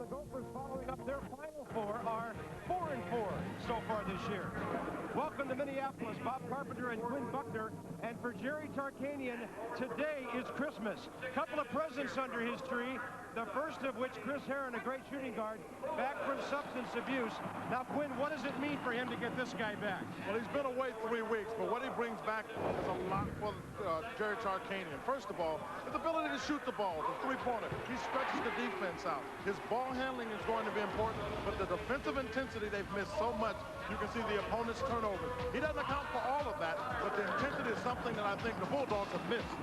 the Gophers, following up their Final Four, are 4-4 so far this year. Welcome to Minneapolis, Bob Carpenter and Quinn Buckner. And for Jerry Tarkanian, today is Christmas. Couple of presents under his tree. The first of which, Chris Herren, a great shooting guard, back from substance abuse. Now, Quinn, what does it mean for him to get this guy back? Well, he's been away 3 weeks, but what he brings back is a lot for Jerry Tarkanian. First of all, his ability to shoot the ball, the three-pointer. He stretches the defense out. His ball handling is going to be important, but the defensive intensity they've missed so much, you can see the opponent's turnovers. He doesn't account for all of that, but the intensity is something that I think the Bulldogs have missed.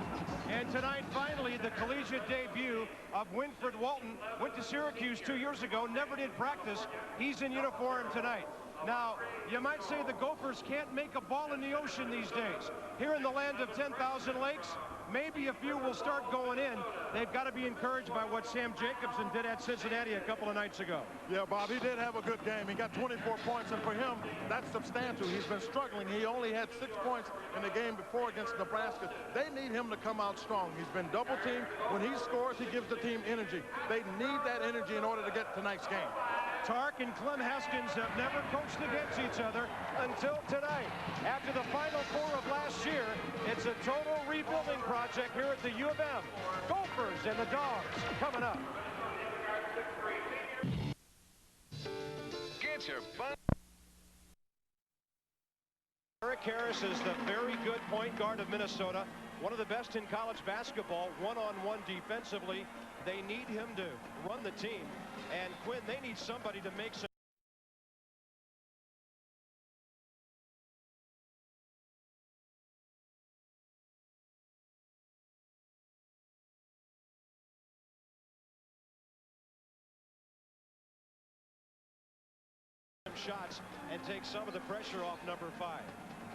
And tonight, finally, the collegiate debut of Winfred Walton. Went to Syracuse 2 years ago, never did practice. He's in uniform tonight. Now, you might say the Gophers can't make a ball in the ocean these days. Here in the land of 10,000 lakes, maybe a few will start going in. They've got to be encouraged by what Sam Jacobson did at Cincinnati a couple of nights ago. Yeah, Bob, he did have a good game. He got 24 points, and for him, that's substantial. He's been struggling. He only had 6 points in the game before against Nebraska. They need him to come out strong. He's been double-teamed. When he scores, he gives the team energy. They need that energy in order to get tonight's game. Tark and Clem Haskins have never coached against each other until tonight. After the Final Four of last year, it's a total rebuilding project here at the U of M. Gophers and the Dogs coming up. Get your fun. Eric Harris is the very good point guard of Minnesota. One of the best in college basketball, one-on-one defensively. They need him to run the team. And Quinn, they need somebody to make some. Shots and take some of the pressure off number 5.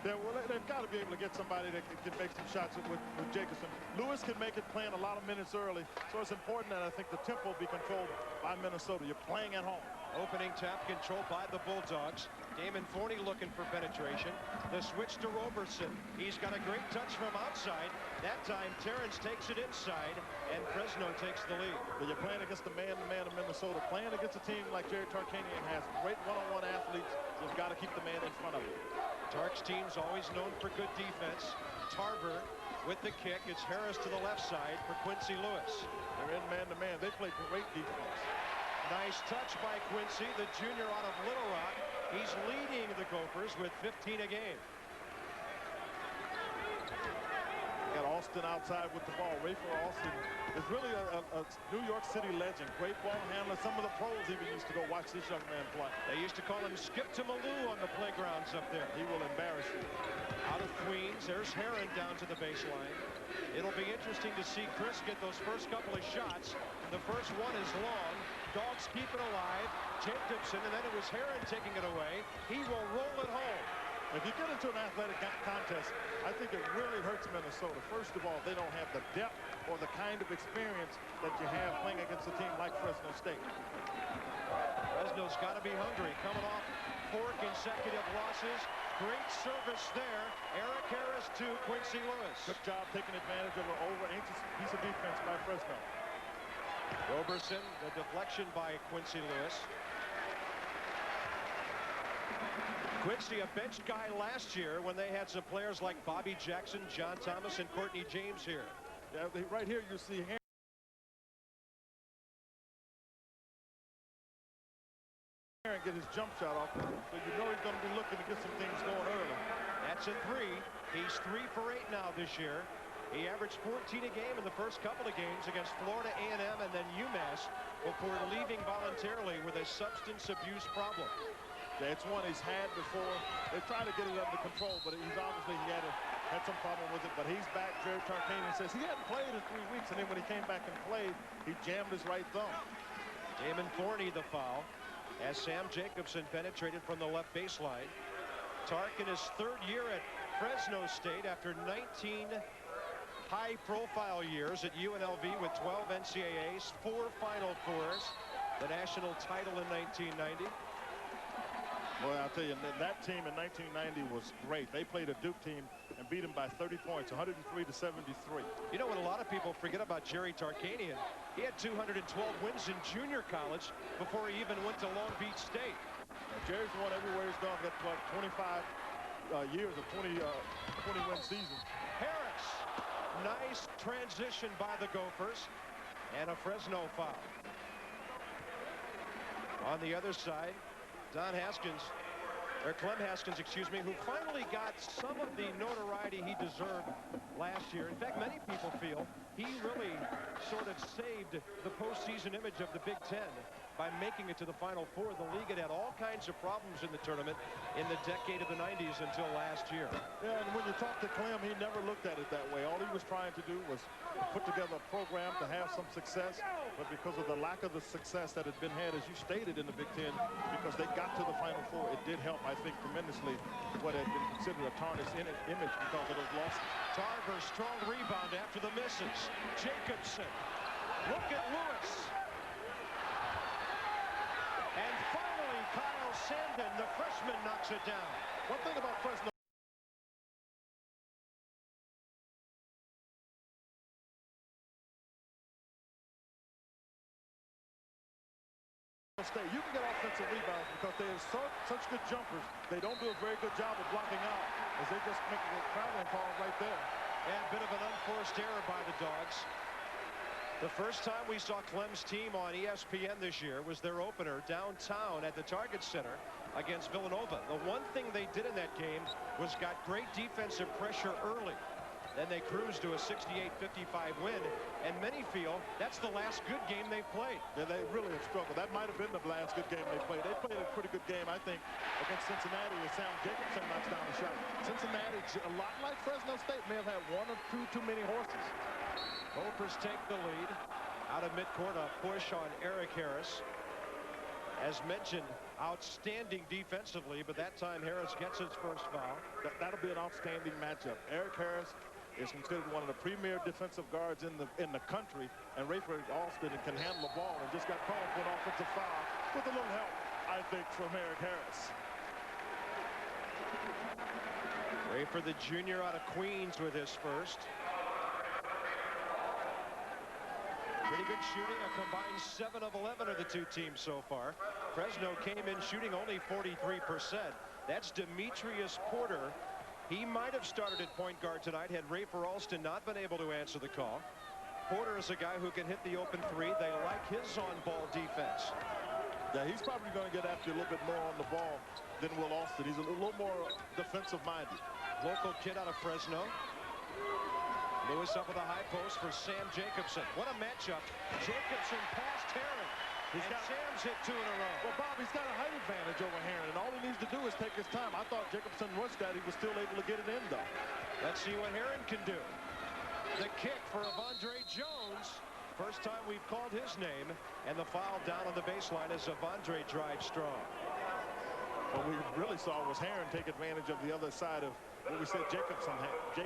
Yeah, well, they've got to be able to get somebody that can make some shots with Jacobson. Lewis can make it playing a lot of minutes early, so it's important that I think the tempo be controlled by Minnesota. You're playing at home. Opening tap control by the Bulldogs. Damon Forney looking for penetration. The switch to Roberson. He's got a great touch from outside. That time, Terrence takes it inside, and Fresno takes the lead. But you're playing against the man-to-man of Minnesota. Playing against a team like Jerry Tarkanian has great one-on-one athletes. You've got to keep the man in front of him. Tark's team's always known for good defense. Tarver with the kick. It's Harris to the left side for Quincy Lewis. They're in man-to-man. They play great defense. Nice touch by Quincy, the junior out of Little Rock. He's leading the Gophers with 15 a game. Got Austin outside with the ball. Rafer Austin is really a New York City legend. Great ball handler. Some of the pros even used to go watch this young man play. They used to call him Skip to Malou on the playgrounds up there. He will embarrass you. Out of Queens, there's Herren down to the baseline. It'll be interesting to see Chris get those first couple of shots. The first one is long. Dogs keep it alive. Jacobson, and then it was Herren taking it away. He will roll it home. If you get into an athletic contest, I think it really hurts Minnesota. First of all, they don't have the depth or the kind of experience that you have playing against a team like Fresno State. Fresno's got to be hungry, coming off 4 consecutive losses. Great service there. Eric Harris to Quincy Lewis. Good job taking advantage of an over-anxious piece of defense by Fresno. Roberson, the deflection by Quincy Lewis. Quincy, a bench guy last year when they had some players like Bobby Jackson, John Thomas, and Courtney James here. Yeah, right here you see Herren get his jump shot off, so you know he's going to be looking to get some things going early. That's a 3. He's 3 for 8 now this year. He averaged 14 a game in the first couple of games against Florida A&M and then UMass before leaving voluntarily with a substance abuse problem. Yeah, it's one he's had before. They tried to get it under control, but he's obviously had some problem with it. But he's back. Jerry Tarkanian says he hadn't played in 3 weeks, and then when he came back and played, he jammed his right thumb. Damon Forney the foul as Sam Jacobson penetrated from the left baseline. Tark in his 3rd year at Fresno State after 19 high-profile years at UNLV with 12 NCAAs, 4 Final Fours, the national title in 1990. Well, I'll tell you, that team in 1990 was great. They played a Duke team and beat them by 30 points, 103 to 73. You know what a lot of people forget about Jerry Tarkanian? He had 212 wins in junior college before he even went to Long Beach State. Jerry's won everywhere he's gone. Got 25 years of 20-win seasons. Harris, nice transition by the Gophers, and a Fresno foul. On the other side, Clem Haskins, excuse me, who finally got some of the notoriety he deserved last year. In fact, many people feel he really sort of saved the postseason image of the Big Ten by making it to the Final Four. The league had all kinds of problems in the tournament in the decade of the 90s until last year. Yeah, and when you talk to Clem, he never looked at it that way. All he was trying to do was put together a program to have some success, but because of the lack of the success that had been had, as you stated, in the Big Ten, because they got to the Final Four, it did help, I think, tremendously what had been considered a tarnished image because of those losses. Tarver, strong rebound after the misses. Jacobson, look at Lewis. And finally, Kyle Sandin, the freshman, knocks it down. One thing about Fresno State, you can get offensive rebounds because they have such good jumpers. They don't do a very good job of blocking out as they just make the traveling call right there. And a bit of an unforced error by the Dogs. The first time we saw Clem's team on ESPN this year was their opener downtown at the Target Center against Villanova. The one thing they did in that game was got great defensive pressure early. Then they cruised to a 68-55 win, and many feel that's the last good game they've played. Yeah, they really have struggled. That might have been the last good game they played. They played a pretty good game, I think, against Cincinnati as Sam Jacobson knocks down the shot. Cincinnati, a lot like Fresno State, may have had one or two too many horses. Gophers take the lead. Out of midcourt, a push on Eric Harris. As mentioned, outstanding defensively, but that time Harris gets his first foul. That'll be an outstanding matchup. Eric Harris is considered one of the premier defensive guards in the country, and Rayford Alston can handle the ball and just got called for an offensive foul with a little help, I think, from Eric Harris. Rayford, the junior out of Queens, with his first. Pretty good shooting. A combined 7 of 11 are the two teams so far. Fresno came in shooting only 43%. That's Demetrius Porter. He might have started at point guard tonight had Rayford Alston not been able to answer the call. Porter is a guy who can hit the open three. They like his on-ball defense. Yeah, he's probably going to get after a little bit more on the ball than Will Alston. He's a little more defensive-minded. Local kid out of Fresno. Lewis up with a high post for Sam Jacobson. What a matchup. Jacobson past Herren. Sam's hit 2 in a row. Well, Bob, he's got a height advantage over Herren, and all he needs to do is take his time. I thought Jacobson rushed that. He was still able to get it in, though. Let's see what Herren can do. The kick for Avondre Jones. First time we've called his name, and the foul down on the baseline as Avondre drives strong. What we really saw was Herren take advantage of the other side of what we said Jacobson has.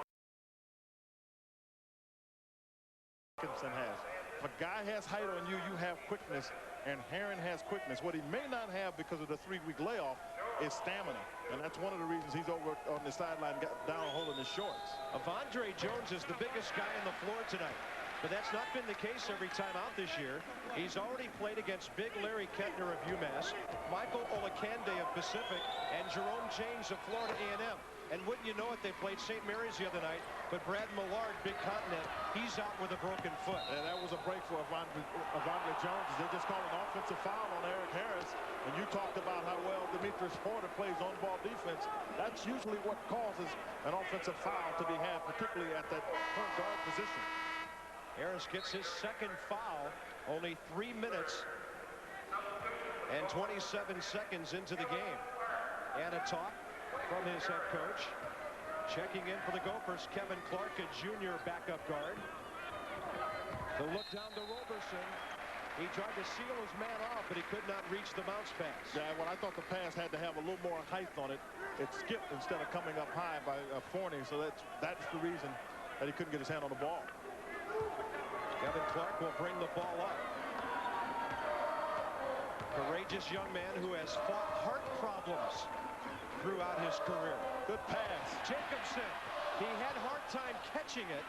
If a guy has height on you, you have quickness, and Herren has quickness. What he may not have because of the 3-week layoff is stamina, and that's one of the reasons he's over on the sideline, got down a hole in his shorts. Avondre Jones is the biggest guy on the floor tonight, but that's not been the case every time out this year. He's already played against Big Larry Kettner of UMass, Michael Olakande of Pacific, and Jerome James of Florida A&M. And wouldn't you know it, they played St. Mary's the other night, but Brad Millard, Big Continent, he's out with a broken foot. And that was a break for Avondre Jones. They just called an offensive foul on Eric Harris. And you talked about how well Demetrius Porter plays on-ball defense. That's usually what causes an offensive foul to be had, particularly at that point guard position. Harris gets his second foul, only 3 minutes and 27 seconds into the game. And a talk from his head coach. Checking in for the Gophers, Kevin Clark, a junior backup guard. The look down to Roberson. He tried to seal his man off, but he could not reach the bounce pass. Yeah, well, I thought the pass had to have a little more height on it. It skipped instead of coming up high by Forney, so that's the reason that he couldn't get his hand on the ball. Kevin Clark will bring the ball up. Courageous young man who has fought heart problems throughout his career. Good pass. Jacobson, he had a hard time catching it.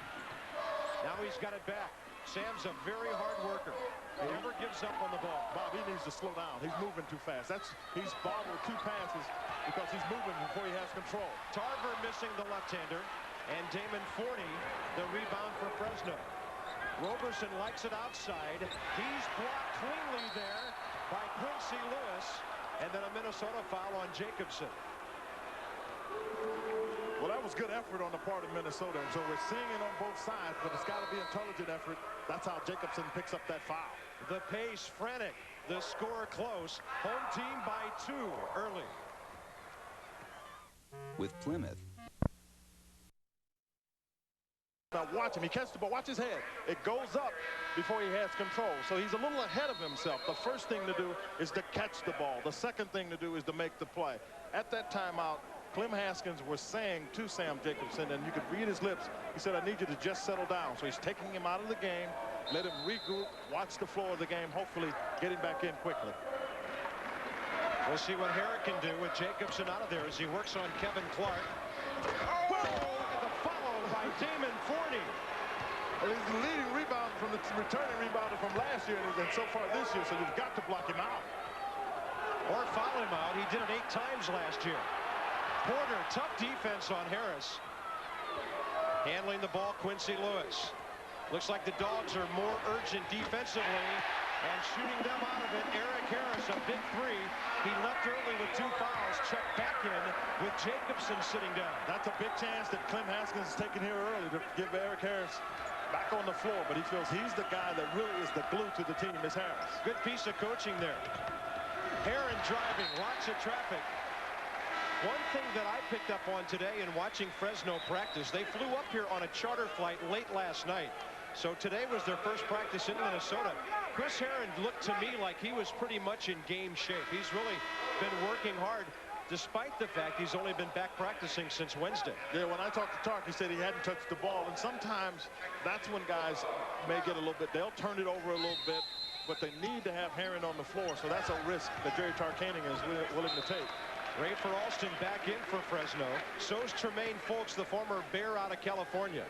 Now he's got it back. Sam's a very hard worker. He never gives up on the ball. Bob, he needs to slow down. He's moving too fast. He's bobbled 2 passes because he's moving before he has control. Tarver missing the left-hander, and Damon Forney the rebound for Fresno. Roberson likes it outside. He's blocked cleanly there by Quincy Lewis, and then a Minnesota foul on Jacobson. Well, that was good effort on the part of Minnesota, and so we're seeing it on both sides, but it's got to be intelligent effort. That's how Jacobson picks up that foul. The pace frantic, the score close. Home team by 2 early. With Plymouth. Now watch him. He catches the ball. Watch his head. It goes up before he has control. So he's a little ahead of himself. The first thing to do is to catch the ball. The second thing to do is to make the play. At that timeout, Clem Haskins was saying to Sam Jacobson, and you could read his lips, he said, I need you to just settle down. So he's taking him out of the game, let him regroup, watch the flow of the game, hopefully get him back in quickly. We'll see what Herren can do with Jacobson out of there as he works on Kevin Clark. Oh! The follow by Damon Forney. And he's the leading rebounder from the returning rebounder from last year and so far this year, so you've got to block him out. Or foul him out. He did it 8 times last year. Porter, tough defense on Harris. Handling the ball, Quincy Lewis. Looks like the Dogs are more urgent defensively and shooting them out of it. Eric Harris, a big 3. He left early with 2 fouls. Checked back in with Jacobson sitting down. That's a big chance that Clem Haskins is taking here early to give Eric Harris back on the floor, but he feels he's the guy that really is the glue to the team, is Harris. Good piece of coaching there. Herren driving, lots of traffic. One thing that I picked up on today in watching Fresno practice, they flew up here on a charter flight late last night. So today was their first practice in Minnesota. Chris Herren looked to me like he was pretty much in game shape. He's really been working hard, despite the fact he's only been back practicing since Wednesday. Yeah, when I talked to Tark, he said he hadn't touched the ball, and sometimes that's when guys may get a little bit, they'll turn it over a little bit, but they need to have Herren on the floor, so that's a risk that Jerry Tarkanian is willing to take. Rafer Alston back in for Fresno. So's Tremaine Folks, the former Bear out of California.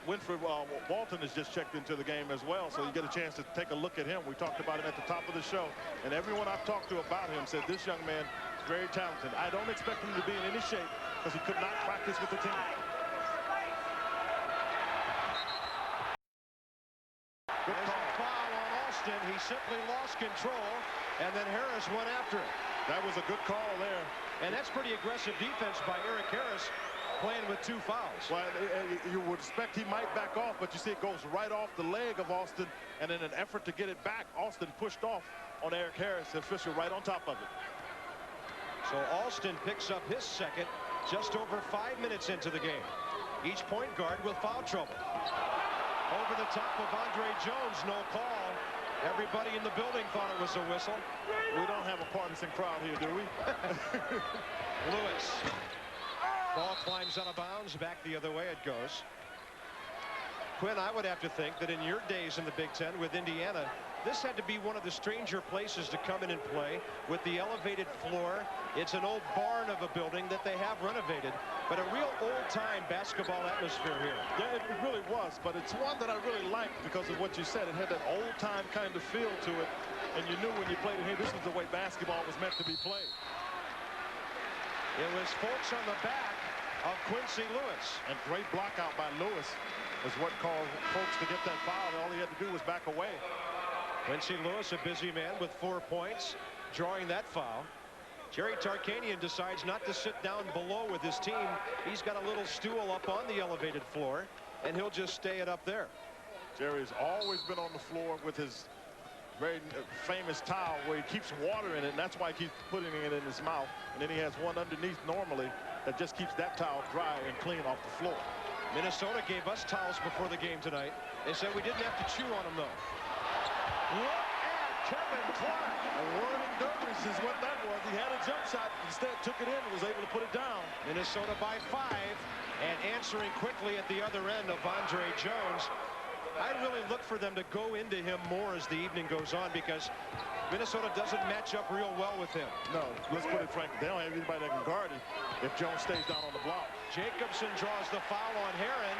Winfred Walton has just checked into the game as well, so you get a chance to take a look at him. We talked about him at the top of the show, and everyone I've talked to about him said this young man is very talented. I don't expect him to be in any shape because he could not practice with the team. Good call. Foul on Alston. He simply lost control, and then Harris went after it. That was a good call there. And that's pretty aggressive defense by Eric Harris, playing with 2 fouls. Well, you would expect he might back off, but you see it goes right off the leg of Alston, and in an effort to get it back, Alston pushed off on Eric Harris, and Fisher right on top of it. So Alston picks up his second just over 5 minutes into the game. Each point guard with foul trouble. Over the top of Andre Jones, no call. Everybody in the building thought it was a whistle. We don't have a partisan crowd here, do we? Lewis. Ball climbs out of bounds. Back the other way it goes. Quinn, I would have to think that in your days in the Big Ten with Indiana, this had to be one of the stranger places to come in and play with the elevated floor. It's an old barn of a building that they have renovated, but a real old-time basketball atmosphere here. Yeah, it really was, but it's one that I really liked because of what you said. It had that old-time kind of feel to it, and you knew when you played it here, this was the way basketball was meant to be played. It was Folks on the back of Quincy Lewis. And great block out by Lewis is what caused Folks to get that foul. All he had to do was back away. Quincy Lewis, a busy man with 4 points, drawing that foul. Jerry Tarkanian decides not to sit down below with his team. He's got a little stool up on the elevated floor, and he'll just stay it up there. Jerry's always been on the floor with his very famous towel where he keeps water in it, and that's why he keeps putting it in his mouth. And then he has one underneath normally that just keeps that towel dry and clean off the floor. Minnesota gave us towels before the game tonight. They said we didn't have to chew on them, though. Look at Kevin Clark. A whirling dervish is what that was. He had a jump shot, instead took it in and was able to put it down. Minnesota by 5, and answering quickly at the other end of Andre Jones. I really look for them to go into him more as the evening goes on because Minnesota doesn't match up real well with him. No, let's put it frankly, they don't have anybody that can guard him if Jones stays down on the block. Jacobson draws the foul on Herren,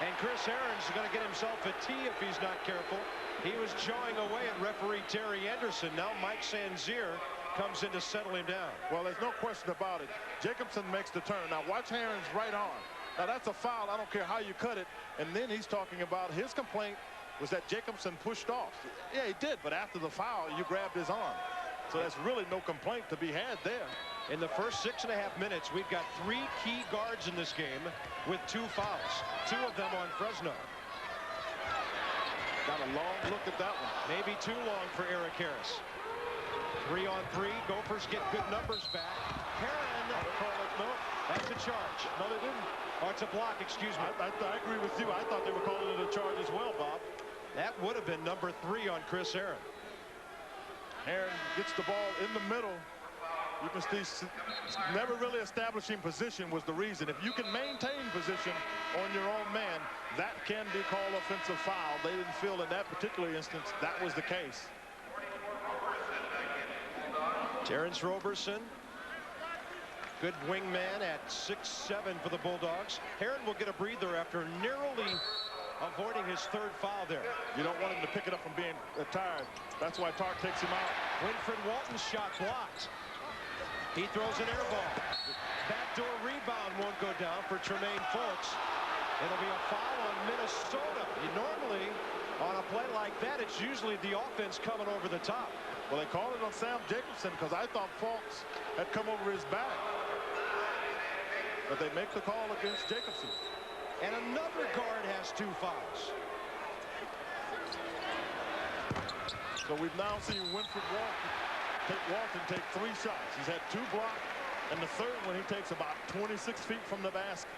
and Chris Herren's going to get himself a tee if he's not careful. He was jawing away at referee Terry Anderson. Now Mike Sanzier comes in to settle him down. Well, there's no question about it. Jacobson makes the turn. Now watch Herren's right arm. Now that's a foul. I don't care how you cut it. And then he's talking about his complaint was that Jacobson pushed off. Yeah, he did, but after the foul, you grabbed his arm. So that's really no complaint to be had there. In the first 6.5 minutes, we've got 3 key guards in this game with 2 fouls. 2 of them on Fresno. Got a long look at that one. Maybe too long for Eric Harris. 3 on 3. Gophers get good numbers back. Herren. No, that's a charge. no, they didn't. Oh, it's a block, excuse me. I agree with you. I thought they were calling it a charge as well, Bob. That would have been number 3 on Chris Herren. Herren gets the ball in the middle. You can see never really establishing position was the reason. If you can maintain position on your own man, that can be called offensive foul. They didn't feel in that particular instance that was the case. Terrence Roberson, good wingman at 6'7" for the Bulldogs. Herren will get a breather after narrowly avoiding his 3rd foul there. You don't want him to pick it up from being tired. That's why Tark takes him out. Winfred Walton's shot blocked. He throws an air ball. Backdoor rebound won't go down for Tremaine Folks. It'll be a foul on Minnesota. Normally, on a play like that, it's usually the offense coming over the top. Well, they called it on Sam Jacobson because I thought Folks had come over his back. But they make the call against Jacobson. And another guard has 2 fouls. So we've now seen Winfred Walton take 3 shots. He's had 2 blocked, and the 3rd one he takes about 26 feet from the basket.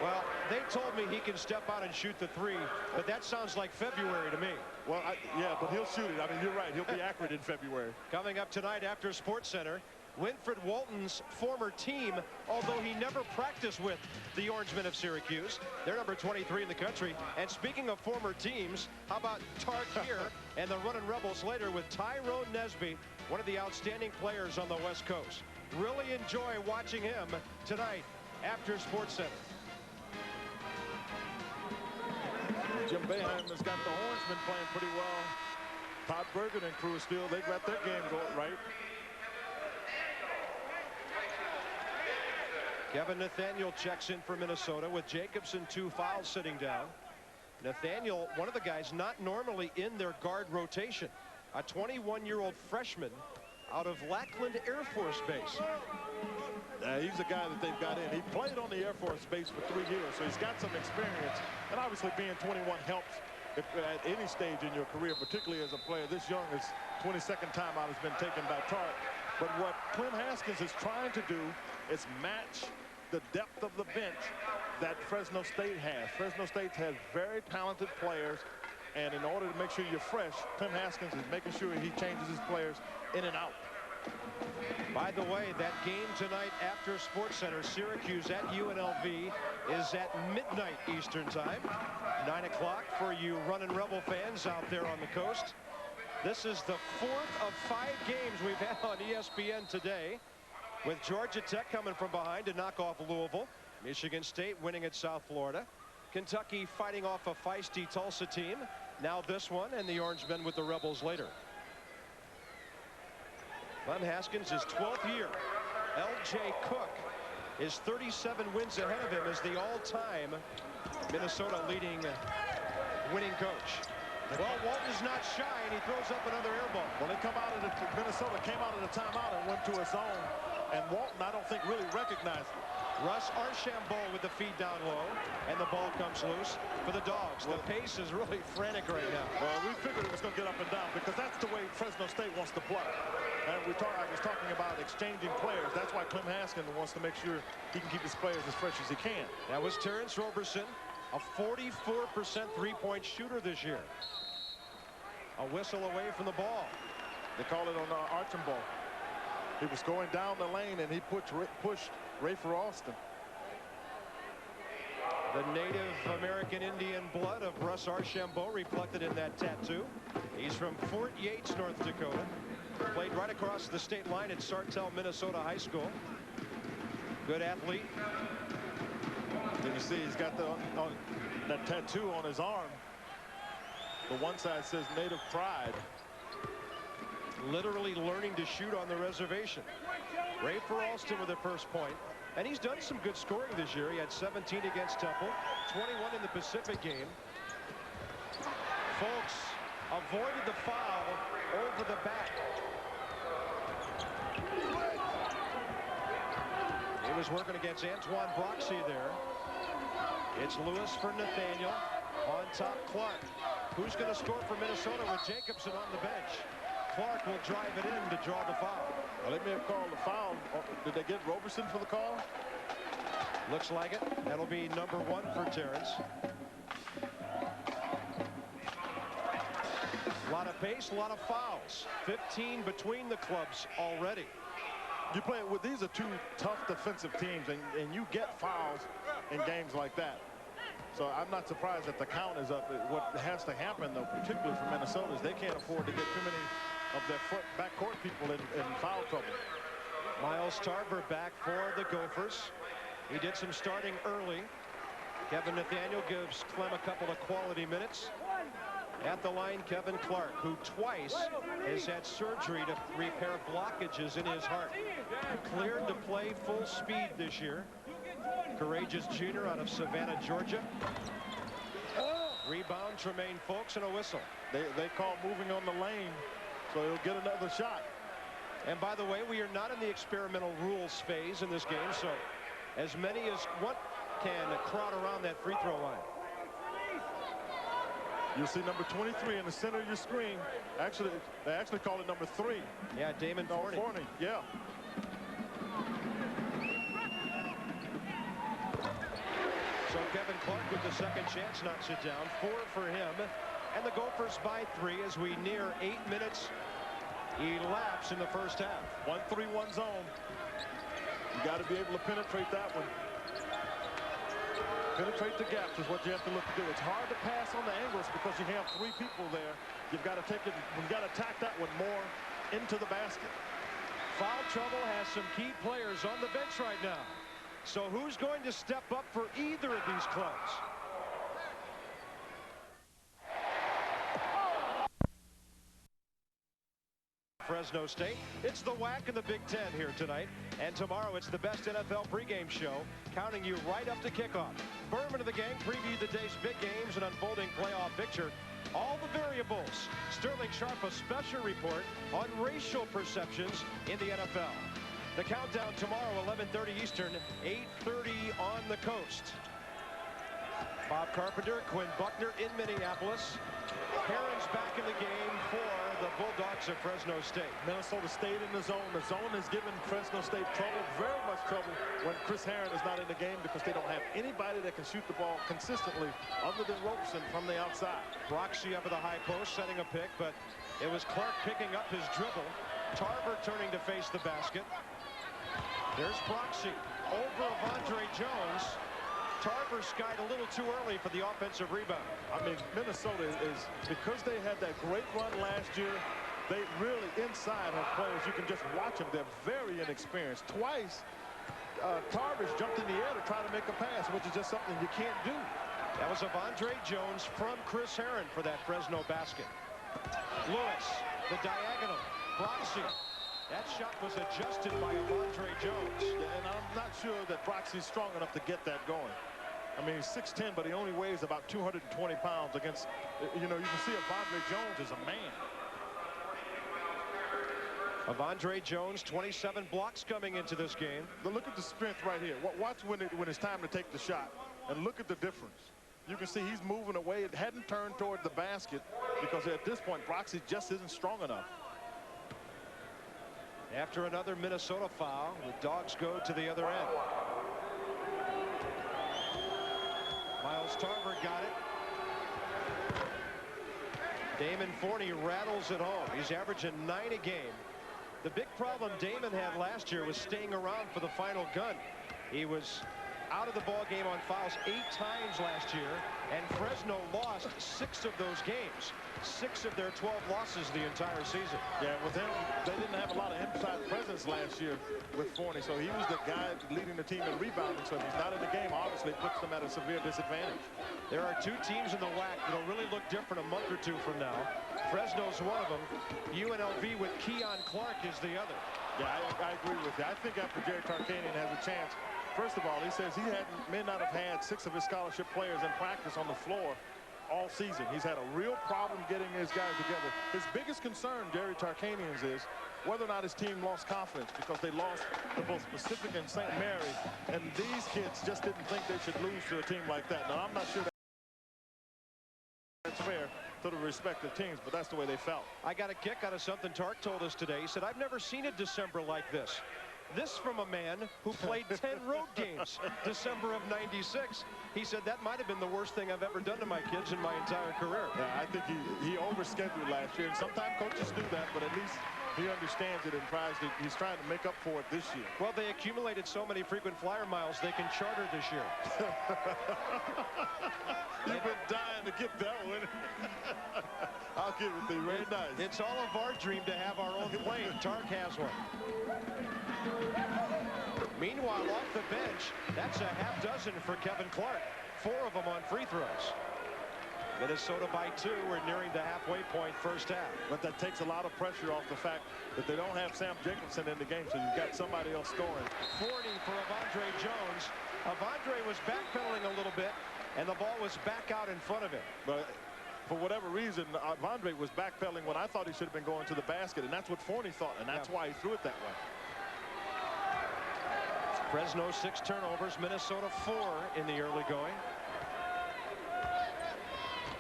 Well, they told me he can step out and shoot the 3, but that sounds like February to me. Well, yeah, but he'll shoot it. I mean, you're right. He'll be accurate in February. Coming up tonight after SportsCenter, Winfred Walton's former team, although he never practiced with the Orangemen of Syracuse. They're number 23 in the country. And speaking of former teams, how about Tark here and the Runnin' Rebels later with Tyrone Nesby, one of the outstanding players on the West Coast. Really enjoy watching him tonight after SportsCenter. Jim Boeheim has got the Orangemen playing pretty well. Todd Bergen and crew still, they got their game going right. Kevin Nathaniel checks in for Minnesota with Jacobson 2 fouls sitting down. Nathaniel, one of the guys not normally in their guard rotation. A 21-year-old freshman out of Lackland Air Force Base. He's a guy that they've got in. He played on the Air Force Base for 3 years, so he's got some experience. And obviously being 21 helps at any stage in your career, particularly as a player this young. His 22nd timeout has been taken by Tark. But what Clem Haskins is trying to do is match the depth of the bench that Fresno State has. Fresno State has very talented players, and in order to make sure you're fresh, Clem Haskins is making sure he changes his players in and out. By the way, that game tonight after SportsCenter, Syracuse at UNLV, is at midnight Eastern time. 9 o'clock for you Runnin' Rebel fans out there on the coast. This is the 4th of 5 games we've had on ESPN today, with Georgia Tech coming from behind to knock off Louisville. Michigan State winning at South Florida. Kentucky fighting off a feisty Tulsa team. Now this one, and the Orangemen with the Rebels later. Clem Haskins, his 12th year. L.J. Cook is 37 wins ahead of him as the all-time Minnesota leading winning coach. Well, Walton's not shy, and he throws up another air ball. Well, Minnesota came out of the timeout and went to a zone, and Walton, I don't think, really recognized it. Russ Archambault with the feed down low, and the ball comes loose for the Dogs. The pace is really frantic right now. Well, we figured it was going to get up and down because that's the way Fresno State wants to play. And I was talking about exchanging players. That's why Clem Haskins wants to make sure he can keep his players as fresh as he can. That was Terrence Roberson, a 44% three-point shooter this year. A whistle away from the ball. They call it on Archambault. He was going down the lane, and he pushed Rafer Alston. The Native American Indian blood of Russ Archambault reflected in that tattoo. He's from Fort Yates, North Dakota. Played right across the state line at Sartell, Minnesota High School. Good athlete. You can see he's got that tattoo on his arm. The one side says Native Pride. Literally learning to shoot on the reservation. Ray for Alston with the first point. And he's done some good scoring this year. He had 17 against Temple, 21 in the Pacific game. Folks avoided the foul over the back. He was working against Antoine Broxy there. It's Lewis for Nathaniel. On top, Clark. Who's going to score for Minnesota with Jacobson on the bench? Clark will drive it in to draw the foul. Well, they may have called the foul. Did they get Roberson for the call? Looks like it. That'll be number 1 for Terrence. A lot of pace, a lot of fouls. 15 between the clubs already. You play with these are two tough defensive teams, and you get fouls in games like that. So I'm not surprised that the count is up. What has to happen, though, particularly for Minnesota, is they can't afford to get too many of their backcourt people in foul trouble. Miles Tarver back for the Gophers. He did some starting early. Kevin Nathaniel gives Clem a couple of quality minutes. At the line, Kevin Clark, who twice has had surgery to repair blockages in his heart. Cleared to play full speed this year. Courageous junior out of Savannah, Georgia. Rebound, Tremaine Folks, and a whistle. They call moving on the lane, so he'll get another shot. And by the way, we are not in the experimental rules phase in this game, so as many as one can crowd around that free throw line. You'll see number 23 in the center of your screen. Actually, they actually call it number 3. Yeah, Damon Forney. Yeah. So Kevin Clark with the second chance knocks it down. 4 for him. And the Gophers by 3 as we near 8 minutes elapse in the first half. 1-3-1 zone. You got to be able to penetrate that one. Penetrate the gaps is what you have to look to do. It's hard to pass on the angles because you have 3 people there. You've got to take it. You've got to attack that one more into the basket. Foul trouble has some key players on the bench right now. So who's going to step up for either of these clubs? Fresno State. It's the WAC and the Big Ten here tonight. And tomorrow it's the best NFL pregame show, counting you right up to kickoff. Berman and the gang preview the day's big games and unfolding playoff picture. All the variables. Sterling Sharp, a special report on racial perceptions in the NFL. The countdown tomorrow, 11:30 Eastern, 8:30 on the coast. Bob Carpenter, Quinn Buckner in Minneapolis. Herren's back in the game for the Bulldogs of Fresno State. Minnesota State in the zone. The zone has given Fresno State trouble, very much trouble, when Chris Herren is not in the game because they don't have anybody that can shoot the ball consistently other than Roberson from the outside. Broxy up at the high post, setting a pick, but it was Clark picking up his dribble. Tarver turning to face the basket. There's Broxy over Avondre Jones. Tarver skied a little too early for the offensive rebound. I mean, Minnesota is, because they had that great run last year, they really inside have players. You can just watch them. They're very inexperienced. Twice, Tarver's jumped in the air to try to make a pass, which is just something you can't do. That was Avondre Jones from Chris Herren for that Fresno basket. Lewis, the diagonal. Broxy. That shot was adjusted by Avondre Jones. Yeah, and I'm not sure that Broxy's strong enough to get that going. I mean, he's 6'10", but he only weighs about 220 pounds against, you know, you can see Avondre Jones is a man. Avondre Jones, 27 blocks coming into this game. But look at the strength right here. Watch when it's time to take the shot, and look at the difference. You can see he's moving away. It hadn't turned toward the basket because at this point, Broxy just isn't strong enough. After another Minnesota foul, the Dogs go to the other end. Miles Tarver got it. Damon Forney rattles it home. He's averaging 9 a game. The big problem Damon had last year was staying around for the final gun. He was out of the ball game on fouls 8 times last year, and Fresno lost 6 of those games. 6 of their 12 losses the entire season. Yeah, with him, they didn't have a lot of inside presence last year with Forney, so he was the guy leading the team in rebounding. So if he's not in the game, obviously it puts them at a severe disadvantage. There are 2 teams in the WAC that'll really look different a month or 2 from now. Fresno's one of them. UNLV with Keon Clark is the other. Yeah, I agree with you. I think after Jerry Tarkanian has a chance, first of all, he says he may not have had 6 of his scholarship players in practice on the floor all season. He's had a real problem getting his guys together. His biggest concern, Jerry Tarkanian's, is whether or not his team lost confidence, because they lost to both Pacific and St. Mary, and these kids just didn't think they should lose to a team like that. Now, I'm not sure that's fair to the respective teams, but that's the way they felt. I got a kick out of something Tark told us today. He said, I've never seen a December like this. This from a man who played 10 road games December of '96. He said that might have been the worst thing I've ever done to my kids in my entire career. Yeah, I think he overscheduled last year, and sometimes coaches do that, but at least he understands it and he's trying to make up for it this year. Well, they accumulated so many frequent flyer miles they can charter this year. You've been dying to get that one. I'll give it to you. Very nice. It's all of our dream to have our own plane. Tark has one. Meanwhile, off the bench, that's a half dozen for Kevin Clark. 4 of them on free throws. Minnesota by 2. We're nearing the halfway point first half. But that takes a lot of pressure off the fact that they don't have Sam Jacobson in the game, so you've got somebody else scoring. 40 for Avondre Jones. Avondre was backpedaling a little bit, and the ball was back out in front of him. But for whatever reason, Avondre was backpedaling when I thought he should have been going to the basket, and that's what Forney thought, and that's why he threw it that way. Fresno 6 turnovers, Minnesota 4 in the early going.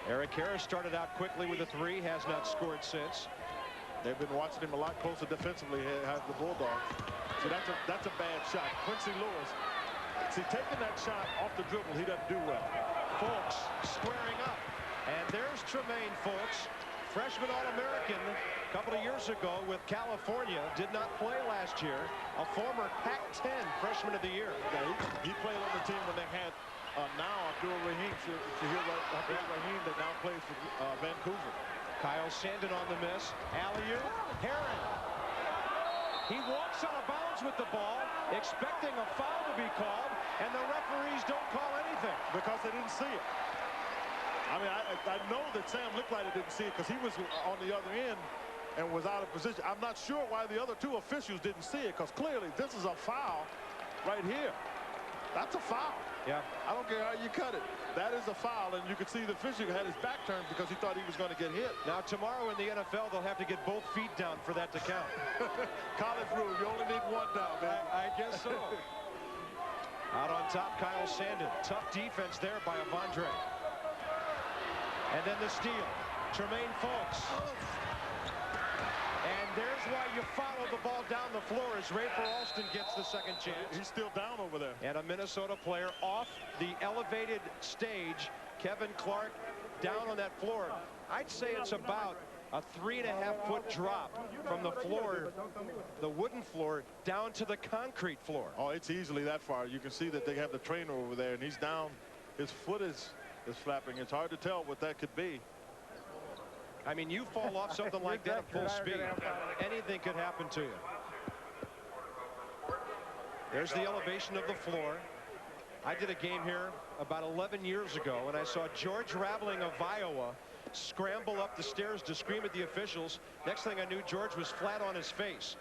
Eric Harris started out quickly with a 3, has not scored since. They've been watching him a lot closer defensively, has the Bulldogs. So that's a bad shot. Quincy Lewis, see, taking that shot off the dribble, he doesn't do well. Folks squaring up, and there's Tremaine Folks, freshman All-American a couple of years ago with California, did not play last year, a former Pac-10 freshman of the year. Yeah, he played on the team when they had now Abdul-Rahim that now plays for Vancouver. Kyle Sandin on the miss. Alley-oop. Herren. He walks out of bounds with the ball, expecting a foul to be called, and the referees don't call anything. Because they didn't see it. I mean, I know that Sam Lickliter didn't see it because he was on the other end and was out of position. I'm not sure why the other 2 officials didn't see it, because clearly this is a foul right here. That's a foul. Yeah. I don't care how you cut it. That is a foul, and you could see the official had his back turned because he thought he was going to get hit. Now, tomorrow in the NFL, they'll have to get both feet down for that to count. College rule, you only need 1 down, man. I guess so. Out on top, Kyle Sandin. Tough defense there by Avondre. And then the steal. Tremaine Folks. And there's why you follow the ball down the floor as Rafer Alston gets the second chance. He's still down over there. And a Minnesota player off the elevated stage. Kevin Clark down on that floor. I'd say it's about a 3.5-foot drop from the floor, the wooden floor, down to the concrete floor. Oh, it's easily that far. You can see that they have the trainer over there, and he's down. His foot is flapping. It's hard to tell what that could be. I mean, you fall off something like that at full speed, anything could happen to you. There's the elevation of the floor. I did a game here about 11 years ago, and I saw George Raveling of Iowa scramble up the stairs to scream at the officials. Next thing I knew, George was flat on his face.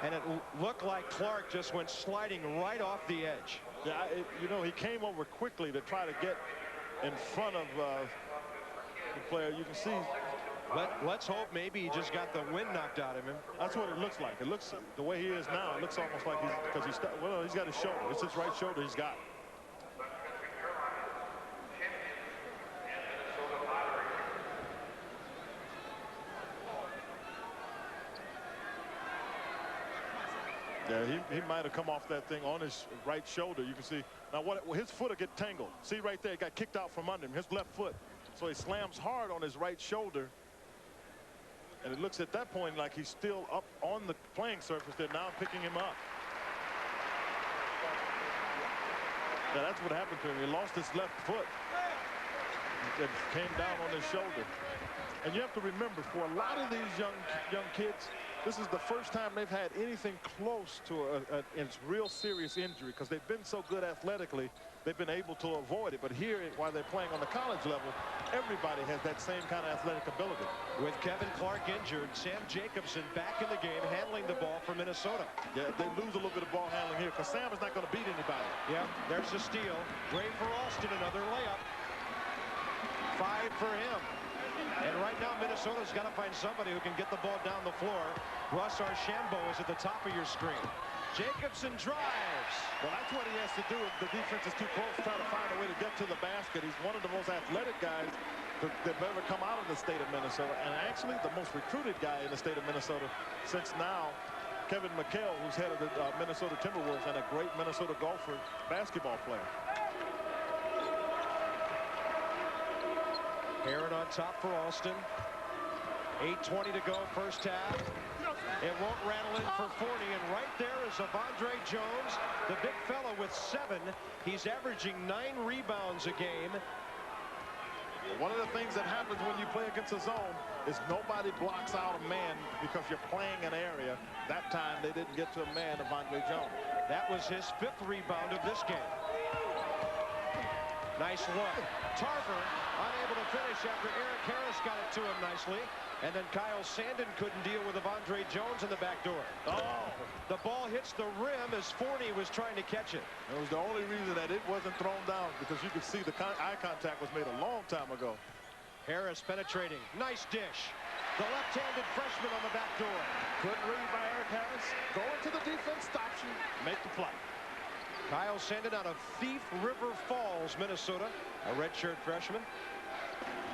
And it looked like Clark just went sliding right off the edge. Yeah, you know, he came over quickly to try to get in front of the player. You can see. Let's hope maybe he just got the wind knocked out of him. That's what it looks like. It looks the way he is now. It looks almost like he's got his shoulder. It's his right shoulder he's got. Yeah, he might have come off that thing on his right shoulder. You can see now his foot will get tangled. See right there, it got kicked out from under him, his left foot. So he slams hard on his right shoulder. And it looks at that point like he's still up on the playing surface. They're now picking him up. Yeah, that's what happened to him. He lost his left foot. It came down on his shoulder. And you have to remember, for a lot of these young kids, this is the first time they've had anything close to a real serious injury, because they've been so good athletically, they've been able to avoid it. But here, while they're playing on the college level, everybody has that same kind of athletic ability. With Kevin Clark injured, Sam Jacobson back in the game, handling the ball for Minnesota. Yeah, they lose a little bit of ball handling here, because Sam is not going to beat anybody. Yeah, there's a steal. Great for Alston, another layup. 5 for him. And right now, Minnesota's got to find somebody who can get the ball down the floor. Russ Archambault is at the top of your screen. Jacobson drives. Well, that's what he has to do if the defense is too close, try to find a way to get to the basket. He's one of the most athletic guys that have ever come out of the state of Minnesota, and actually the most recruited guy in the state of Minnesota since now. Kevin McHale, who's head of the Minnesota Timberwolves and a great Minnesota golfer, basketball player. Herren on top for Alston. 8:20 to go, first half. It won't rattle in for 40, and right there is Avondre Jones, the big fella with 7. He's averaging 9 rebounds a game. One of the things that happens when you play against a zone is nobody blocks out a man because you're playing an area. That time they didn't get to a man, Avondre Jones. That was his 5th rebound of this game. Nice look. Tarver unable to finish after Eric Harris got it to him nicely. And then Kyle Sandin couldn't deal with Avondre Jones in the back door. Oh, the ball hits the rim as Forney was trying to catch it. It was the only reason that it wasn't thrown down, because you could see the eye contact was made a long time ago. Harris penetrating. Nice dish. The left-handed freshman on the back door. Good read by Eric Harris. Going to the defense, stops you, make the play. Kyle Sandin out of Thief River Falls, Minnesota, a redshirt freshman.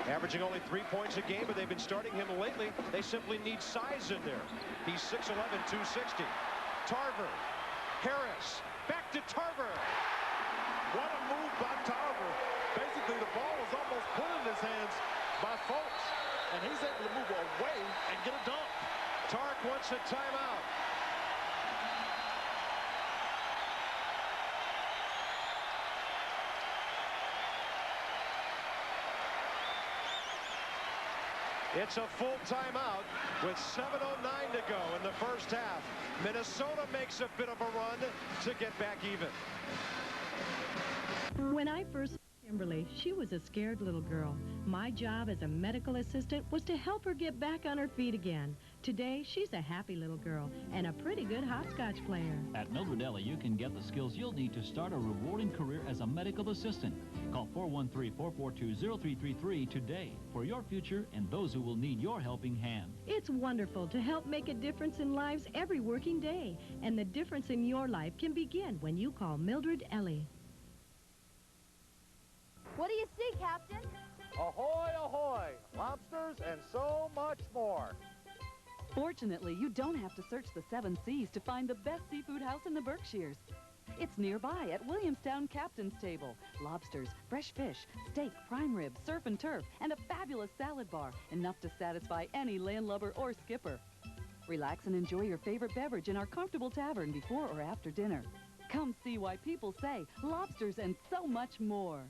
Averaging only 3 points a game, but they've been starting him lately. They simply need size in there. He's 6'11", 260. Tarver. Harris. Back to Tarver. What a move by Tarver. Basically, the ball was almost put in his hands by Folks, and he's able to move away and get a dunk. Tark wants a timeout. It's a full timeout with 7:09 to go in the first half. Minnesota makes a bit of a run to get back even. When I first met Kimberly, she was a scared little girl. My job as a medical assistant was to help her get back on her feet again. Today, she's a happy little girl and a pretty good hopscotch player. At Mildred Ely, you can get the skills you'll need to start a rewarding career as a medical assistant. Call 413-442-0333 today for your future and those who will need your helping hand. It's wonderful to help make a difference in lives every working day. And the difference in your life can begin when you call Mildred Ely. What do you see, Captain? Ahoy, ahoy! Lobsters and so much more. Fortunately, you don't have to search the 7 Seas to find the best seafood house in the Berkshires. It's nearby at Williamstown Captain's Table. Lobsters, fresh fish, steak, prime rib, surf and turf, and a fabulous salad bar, enough to satisfy any landlubber or skipper. Relax and enjoy your favorite beverage in our comfortable tavern before or after dinner. Come see why people say lobsters and so much more.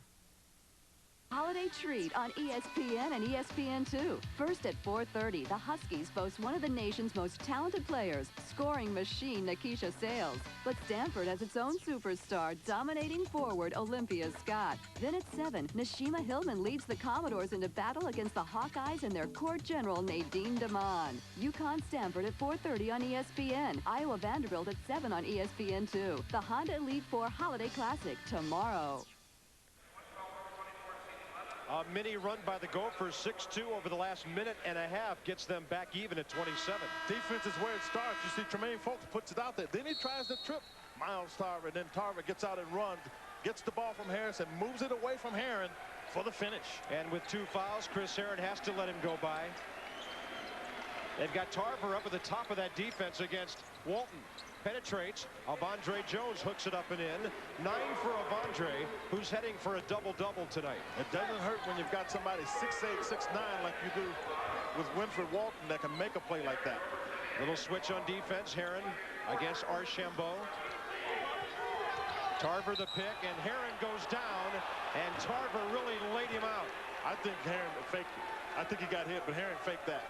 Holiday treat on ESPN and ESPN2. First at 4:30, the Huskies boast one of the nation's most talented players, scoring machine Nikisha Sales. But Stanford has its own superstar, dominating forward Olympia Scott. Then at 7, Nashima Hillman leads the Commodores into battle against the Hawkeyes and their court general, Nadine DeMond. UConn Stanford at 4:30 on ESPN. Iowa Vanderbilt at 7 on ESPN2. The Honda Elite 4 Holiday Classic tomorrow. A mini run by the Gophers, 6-2 over the last minute and a half, gets them back even at 27. Defense is where it starts. You see Tremaine Folks puts it out there. Then he tries to trip Miles Tarver, and then Tarver gets out and runs, gets the ball from Harris and moves it away from Herren for the finish. And with 2 fouls, Chris Herren has to let him go by. They've got Tarver up at the top of that defense against Walton. Penetrates. Avondre Jones hooks it up and in. 9 for Avondre, who's heading for a double-double tonight. It doesn't hurt when you've got somebody 6'8", 6'9", like you do with Winford Walton that can make a play like that. Little switch on defense. Herren against Archambault. Tarver the pick, and Herren goes down, and Tarver really laid him out. I think Herren faked it. I think he got hit, but Herren faked that.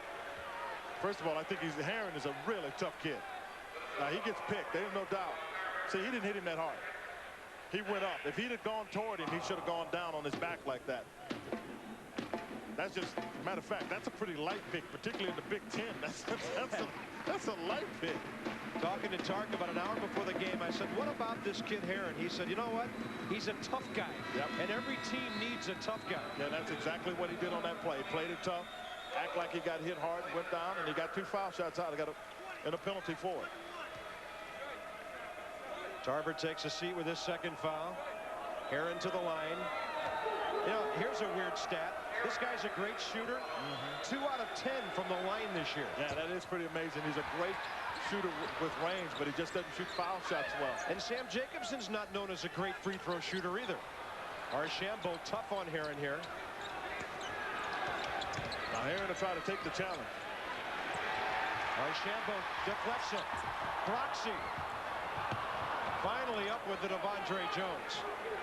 First of all, I think Herren is a really tough kid. Now, he gets picked. There's no doubt. See, he didn't hit him that hard. He went up. If he'd have gone toward him, he should have gone down on his back like that. That's just, matter of fact, that's a pretty light pick, particularly in the Big Ten. That's a light pick. Talking to Tark about an hour before the game, I said, what about this kid Herren? He said, you know what? He's a tough guy. Yep. And every team needs a tough guy. Yeah, that's exactly what he did on that play. Played it tough, act like he got hit hard, went down, and he got 2 foul shots out. He got a penalty for it. Tarver takes a seat with his second foul. Herren to the line. You know, here's a weird stat. This guy's a great shooter. 2 out of 10 from the line this year. Yeah, that is pretty amazing. He's a great shooter with range, but he just doesn't shoot foul shots well. And Sam Jacobson's not known as a great free throw shooter either. Archambault tough on Herren here. Now Herren will try to take the challenge. Archambault deflects it. Broxy finally up with the Devondre Jones.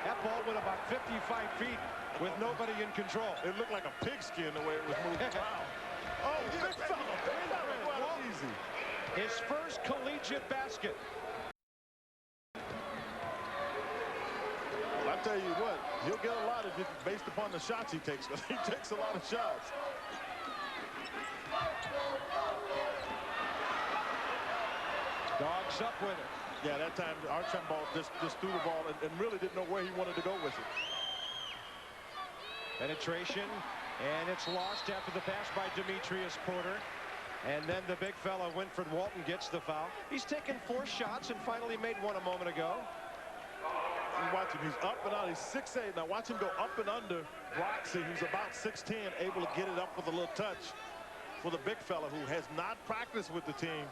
That ball went about 55 feet with nobody in control. It looked like a pigskin the way it was moving. Wow. Oh, big fella. Well, easy. His first collegiate basket. Well, I tell you what, he'll get a lot of it based upon the shots he takes. He takes a lot of shots. Dogs up with it. Yeah, that time Archambault just threw the ball and really didn't know where he wanted to go with it. Penetration, and it's lost after the pass by Demetrius Porter. And then the big fella, Winfred Walton, gets the foul. He's taken 4 shots and finally made one a moment ago. You watch him, he's up and out, he's 6'8". Now watch him go up and under Broxy, who's about 6'10", able to get it up with a little touch for the big fella who has not practiced with the team.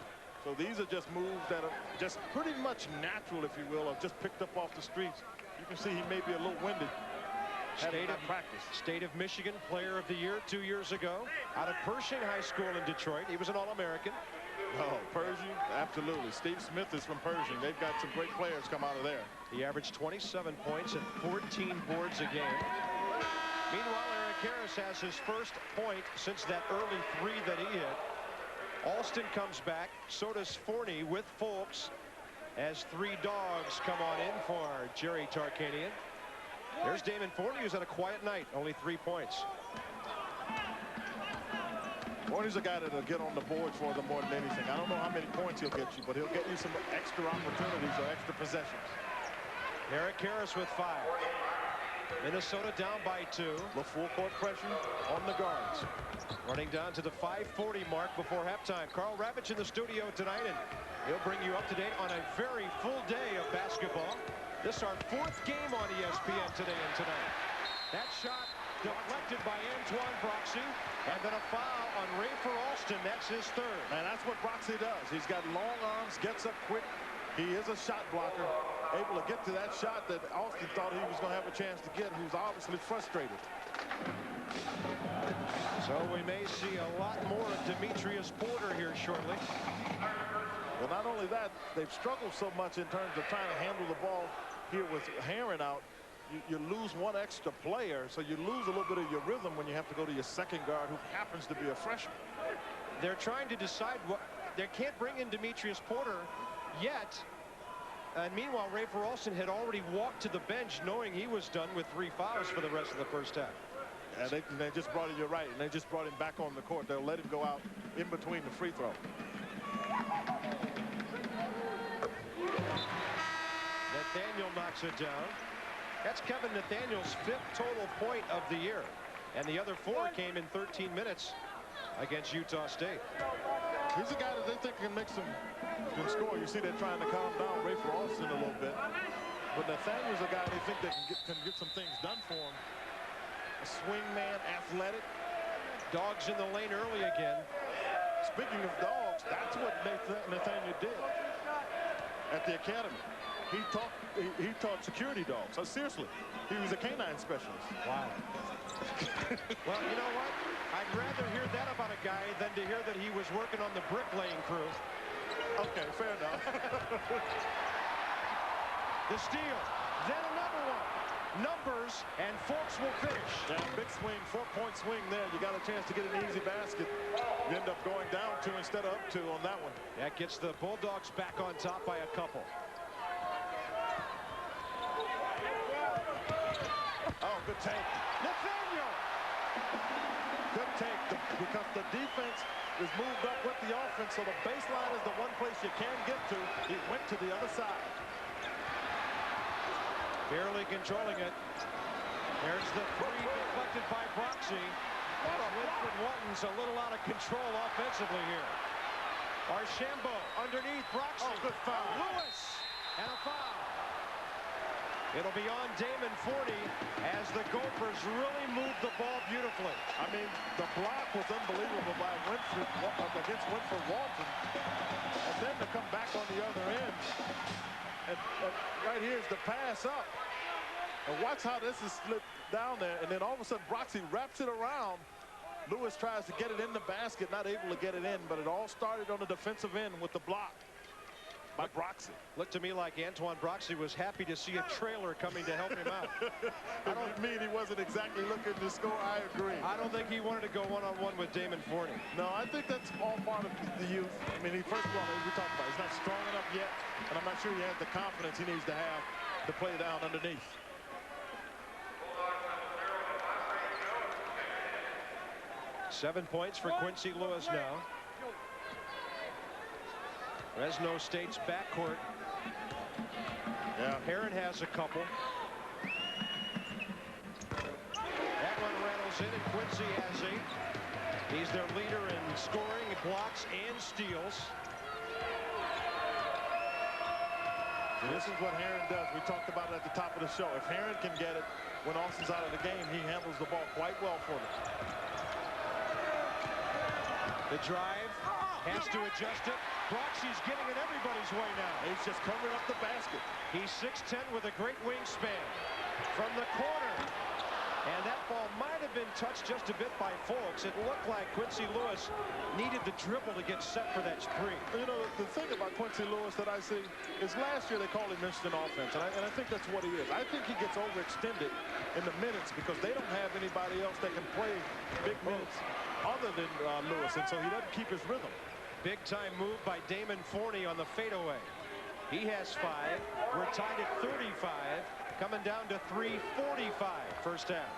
So these are just moves that are just pretty much natural, if you will, or just picked up off the streets. You can see he may be a little winded. State of Michigan Player of the Year 2 years ago. Out of Pershing High School in Detroit. He was an All-American. Oh, Pershing? Absolutely. Steve Smith is from Pershing. They've got some great players come out of there. He averaged 27 points and 14 boards a game. Meanwhile, Eric Harris has his first point since that early 3 that he hit. Alston comes back. So does Forney with Folks as 3 dogs come on in for Jerry Tarkanian. There's Damon Forney, who's had a quiet night, only 3 points. Forney's a guy that'll get on the board for them more than anything. I don't know how many points he'll get you, but he'll get you some extra opportunities or extra possessions. Eric Harris with 5. Minnesota down by 2. The full court pressure on the guards. Running down to the 5:40 mark before halftime. Carl Ravitch in the studio tonight, and he'll bring you up to date on a very full day of basketball. This is our 4th game on ESPN today and tonight. That shot deflected by Antoine Broxy, and then a foul on Rafer Alston. That's his 3rd. And that's what Broxy does. He's got long arms, gets up quick. He is a shot blocker, able to get to that shot that Alston thought he was going to have a chance to get. He was obviously frustrated. So we may see a lot more of Demetrius Porter here shortly. Well, not only that, they've struggled so much in terms of trying to handle the ball here with Herren out. You lose one extra player, so you lose a little bit of your rhythm when you have to go to your second guard, who happens to be a freshman. They're trying to decide what they can't bring in Demetrius Porter yet. And meanwhile, Rafer Alston had already walked to the bench knowing he was done with 3 fouls for the rest of the first half. Yeah, they just brought it, you're right, and they just brought him back on the court. They'll let him go out in between the free throw. Nathaniel knocks it down. That's Kevin Nathaniel's 5th total point of the year. And the other 4 came in 13 minutes against Utah State. He's a guy that they think can make some good score. You see they're trying to calm down Rafer Alston a little bit. But Nathaniel's a guy they think they can get some things done for him. A swing man, athletic. Dogs in the lane early again. Speaking of dogs, that's what Nathaniel did at the academy. He taught security dogs. So seriously, he was a canine specialist. Wow. Well, you know what? I'd rather hear that about a guy than to hear that he was working on the bricklaying crew. Okay, fair enough. The steal. then another one. Numbers, and Folks will finish. Yeah, big swing, 4-point swing there. You got a chance to get an easy basket. You end up going down 2 instead of up 2 on that one. That gets the Bulldogs back on top by a couple. Oh, good take. Nathaniel! Good take because the defense is moved up with the offense, so the baseline is the one place you can get to. He went to the other side. Barely controlling it. There's the three deflected by Broxy. Winfred Walton's a little out of control offensively here. Archambault underneath Broxy. Oh, good foul. Lewis and a foul. It'll be on Damon Forney as the Gophers really move the ball beautifully. I mean, the block was unbelievable by Winfred against Winfred Walton. And then to come back on the other end. And right here is the pass up. And watch how this is slipped down there. And then all of a sudden, Broxy wraps it around. Lewis tries to get it in the basket, not able to get it in. But it all started on the defensive end with the block by Broxy. Looked to me like Antoine Broxy was happy to see a trailer coming to help him out. I don't mean he wasn't exactly looking to score. I agree. I don't think he wanted to go one-on-one with Damon Forney. No, I think that's all part of the youth. I mean, first of all, we talked about, he's not strong enough yet, and I'm not sure he has the confidence he needs to have to play down underneath. Seven points for Quincy Lewis now. Fresno State's backcourt. Yeah. Herren has a couple. That one rattles in, and Quincy has 8. He's their leader in scoring, blocks, and steals. This is what Herren does. We talked about it at the top of the show. If Herren can get it when Austin's out of the game, he handles the ball quite well for them. The drive has to adjust it. Broxy's getting in everybody's way now. He's just covering up the basket. He's 6'10" with a great wingspan. From the corner. And that ball might have been touched just a bit by Folks. It looked like Quincy Lewis needed the dribble to get set for that spree. You know, the thing about Quincy Lewis that I see is last year they called him instant offense. And I think that's what he is. I think he gets overextended in the minutes because they don't have anybody else that can play big minutes other than Lewis. And so he doesn't keep his rhythm. Big time move by Damon Forney on the fadeaway. He has 5. We're tied at 35. Coming down to 3:45 first half.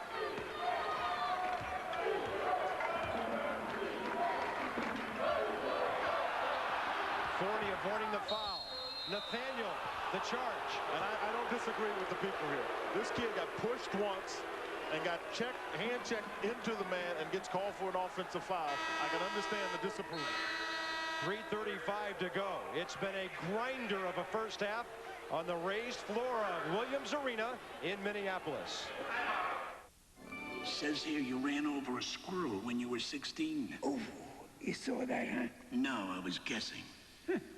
Forney avoiding the foul. Nathaniel, the charge. And I don't disagree with the people here. This kid got pushed once and got hand checked into the man and gets called for an offensive foul. I can understand the disapproval. 3:35 to go. It's been a grinder of a first half on the raised floor of Williams Arena in Minneapolis. Says here you ran over a squirrel when you were 16. Oh, you saw that, huh? No, I was guessing.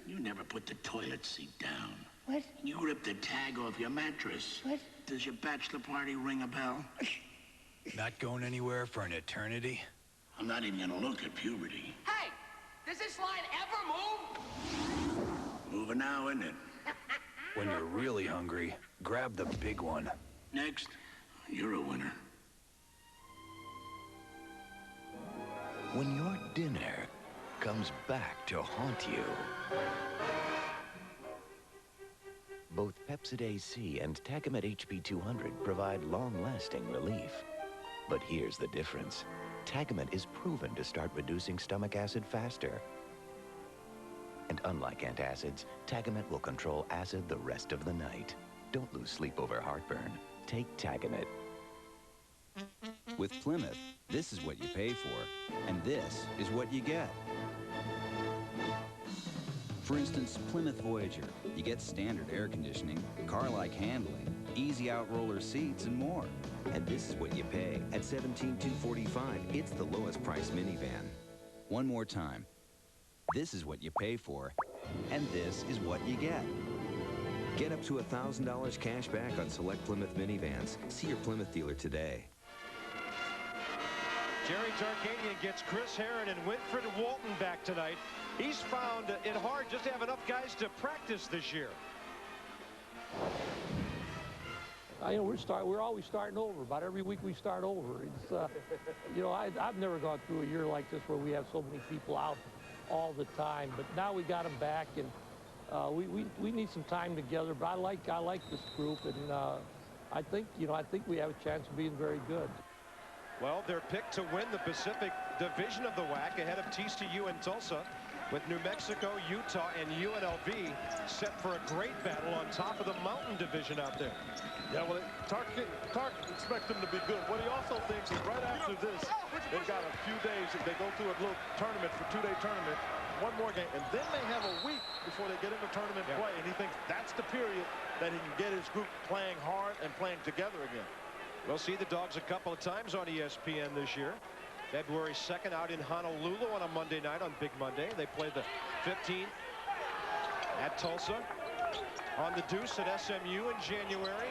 You never put the toilet seat down. What? You ripped the tag off your mattress. What? Does your bachelor party ring a bell? Not going anywhere for an eternity? I'm not even gonna look at puberty. Hey! Does this line ever move? Moving now, isn't it? When you're really hungry, grab the big one. Next, you're a winner. When your dinner comes back to haunt you. Both Pepsid AC and Tagamet HP 200 provide long-lasting relief. But here's the difference. Tagamet is proven to start reducing stomach acid faster. And unlike antacids, Tagamet will control acid the rest of the night. Don't lose sleep over heartburn. Take Tagamet. With Plymouth, this is what you pay for, and this is what you get. For instance, Plymouth Voyager. You get standard air conditioning, car-like handling, easy out-roller seats, and more. And this is what you pay at $17,245. It's the lowest price minivan. One more time. This is what you pay for, and this is what you get. Get up to $1,000 cash back on select Plymouth minivans. See your Plymouth dealer today. Jerry Tarkanian gets Chris Herren and Winfred Walton back tonight. He's found it hard just to have enough guys to practice this year. You know, we're always starting over. About every week we start over. It's, you know, I've never gone through a year like this where we have so many people out all the time. But now we got them back, and we need some time together. But I like this group, and I think we have a chance of being very good. Well, they're picked to win the Pacific Division of the WAC ahead of TCU and Tulsa, with New Mexico, Utah, and UNLV set for a great battle on top of the Mountain Division out there. Yeah, well, Tark expects them to be good. What he also thinks is right after this, they've got a few days. They go through a little tournament, for two-day tournament, one more game, and then they have a week before they get into tournament play. And he thinks that's the period that he can get his group playing hard and playing together again. We'll see the Dogs a couple of times on ESPN this year. February 2nd out in Honolulu on a Monday night on Big Monday. They play the 15th at Tulsa. On the Deuce at SMU in January.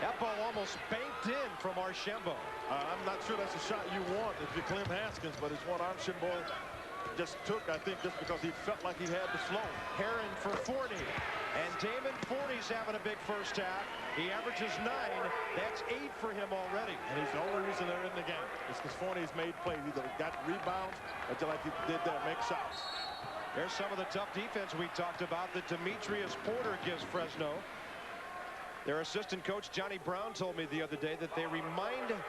That ball almost banked in from Archambault. I'm not sure that's a shot you want if you're Clem Haskins, but it's one Archambault just took, I think, just because he felt like he had to slow. Herren for Forney. And Damon Forney's having a big first half. He averages 9. That's 8 for him already. And he's the only reason they're in the game. It's because Forney's made plays. Either got rebounds or just like he did there, make shots. There's some of the tough defense we talked about that Demetrius Porter gives Fresno. Their assistant coach, Johnny Brown, told me the other day that they're reminded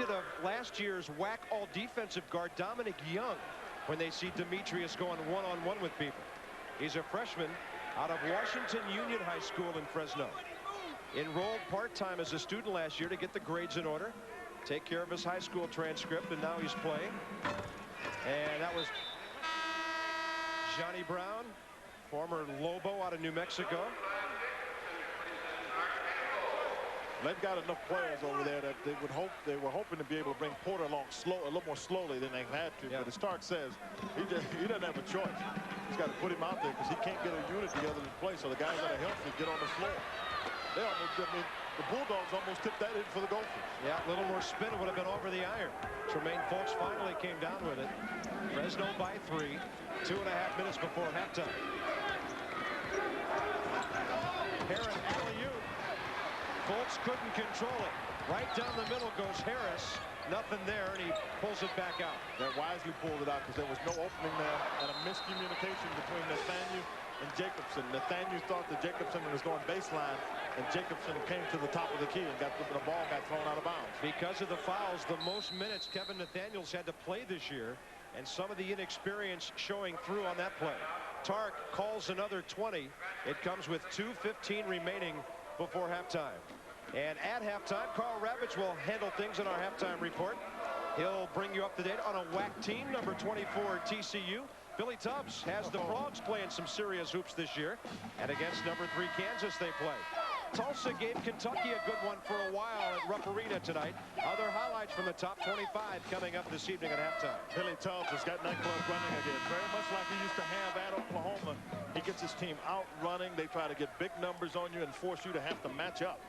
of last year's WAC all-defensive guard Dominic Young when they see Demetrius going one-on-one with people. He's a freshman out of Washington Union High School in Fresno. Enrolled part-time as a student last year to get the grades in order, take care of his high school transcript, and now he's playing. And that was Johnny Brown, former Lobo out of New Mexico. They've got enough players over there that they were hoping to be able to bring Porter along a little more slowly than they've had to. Yeah. But as Stark says, he doesn't have a choice. He's got to put him out there because he can't get a unit together to play. So the guys that are healthy get on the floor. They almost, I mean, the Bulldogs almost tipped that in for the Gophers. Yeah, a little more spin would have been over the iron. Tremaine Folks finally came down with it. Fresno by 3, 2.5 minutes before halftime. Herren alley-oop. Folks couldn't control it. Right down the middle goes Harris. Nothing there, and he pulls it back out. They wisely pulled it out because there was no opening there, and a miscommunication between Nathaniel and Jacobson. Nathaniel thought that Jacobson was going baseline, and Jacobson came to the top of the key and the ball got thrown out of bounds. Because of the fouls, the most minutes Kevin Nathaniel's had to play this year, and some of the inexperience showing through on that play. Tark calls another 20. It comes with 2:15 remaining before halftime. And at halftime, Carl Ravitch will handle things in our halftime report. He'll bring you up to date on a WAC team, number 24 TCU. Billy Tubbs has the Frogs playing some serious hoops this year. And against number 3 Kansas they play. Tulsa gave Kentucky a good one for a while at Rupp Arena tonight. Other highlights from the top 25 coming up this evening at halftime. Billy Tubbs has got nightclub running again, very much like he used to have at Oklahoma. He gets his team out running. They try to get big numbers on you and force you to have to match up.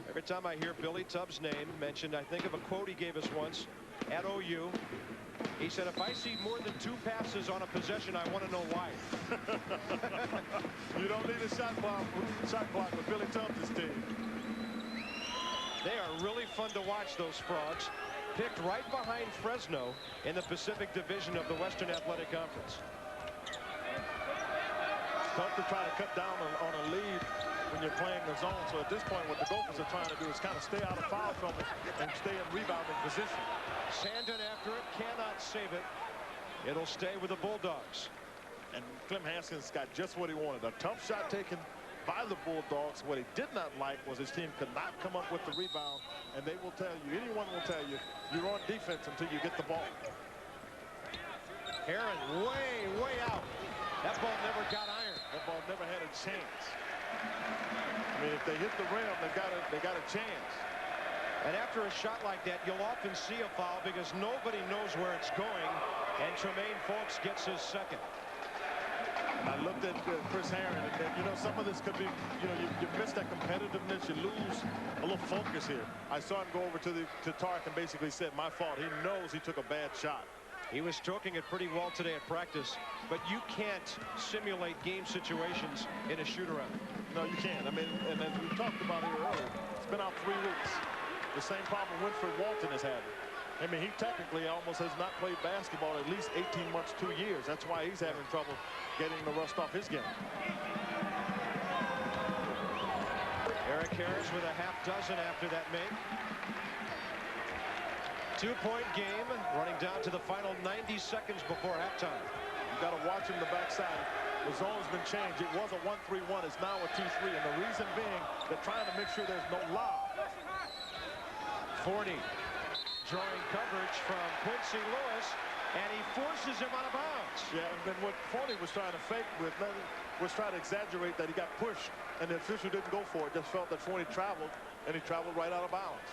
Every time I hear Billy Tubbs' name mentioned, I think of a quote he gave us once at OU. He said, if I see more than 2 passes on a possession, I want to know why. You don't need a shot clock with Billy Tubbs' team. They are really fun to watch, those Frogs. Picked right behind Fresno in the Pacific Division of the Western Athletic Conference. Tough to try to cut down on a lead when you're playing the zone. So at this point, what the Gophers are trying to do is kind of stay out of foul trouble and stay in rebounding position. Sandin after it, cannot save it. It'll stay with the Bulldogs. And Clem Haskins got just what he wanted. A tough shot taken by the Bulldogs. What he did not like was his team could not come up with the rebound. And they will tell you, anyone will tell you, you're on defense until you get the ball. Herren way out. That ball never got iron. That ball never had a chance. I mean, if they hit the rim, they got a chance. And after a shot like that, you'll often see a foul because nobody knows where it's going. And Tremaine Folks gets his second. And I looked at Chris Herren, and you know, some of this could be, you know, you miss that competitiveness, you lose a little focus here. I saw him go over to Tark and basically said, my fault. He knows he took a bad shot. He was stroking it pretty well today at practice, but you can't simulate game situations in a shoot-around. No, you can't. I mean, and as we talked about here earlier, it's been out 3 weeks. The same problem Winford Walton is having. I mean, he technically almost has not played basketball at least 18 months, 2 years. That's why he's having trouble getting the rust off his game. Eric Harris with a half dozen after that make. 2-point game, running down to the final 90 seconds before halftime. You got to watch him the backside. The zone's been changed. It was a 1-3-1. It's now a 2-3. And the reason being, they're trying to make sure there's no lob. Forney drawing coverage from Quincy Lewis, and he forces him out of bounds. Yeah, and then what Forney was trying to fake with was trying to exaggerate that he got pushed, and the official didn't go for it. Just felt that Forney traveled, and he traveled right out of bounds.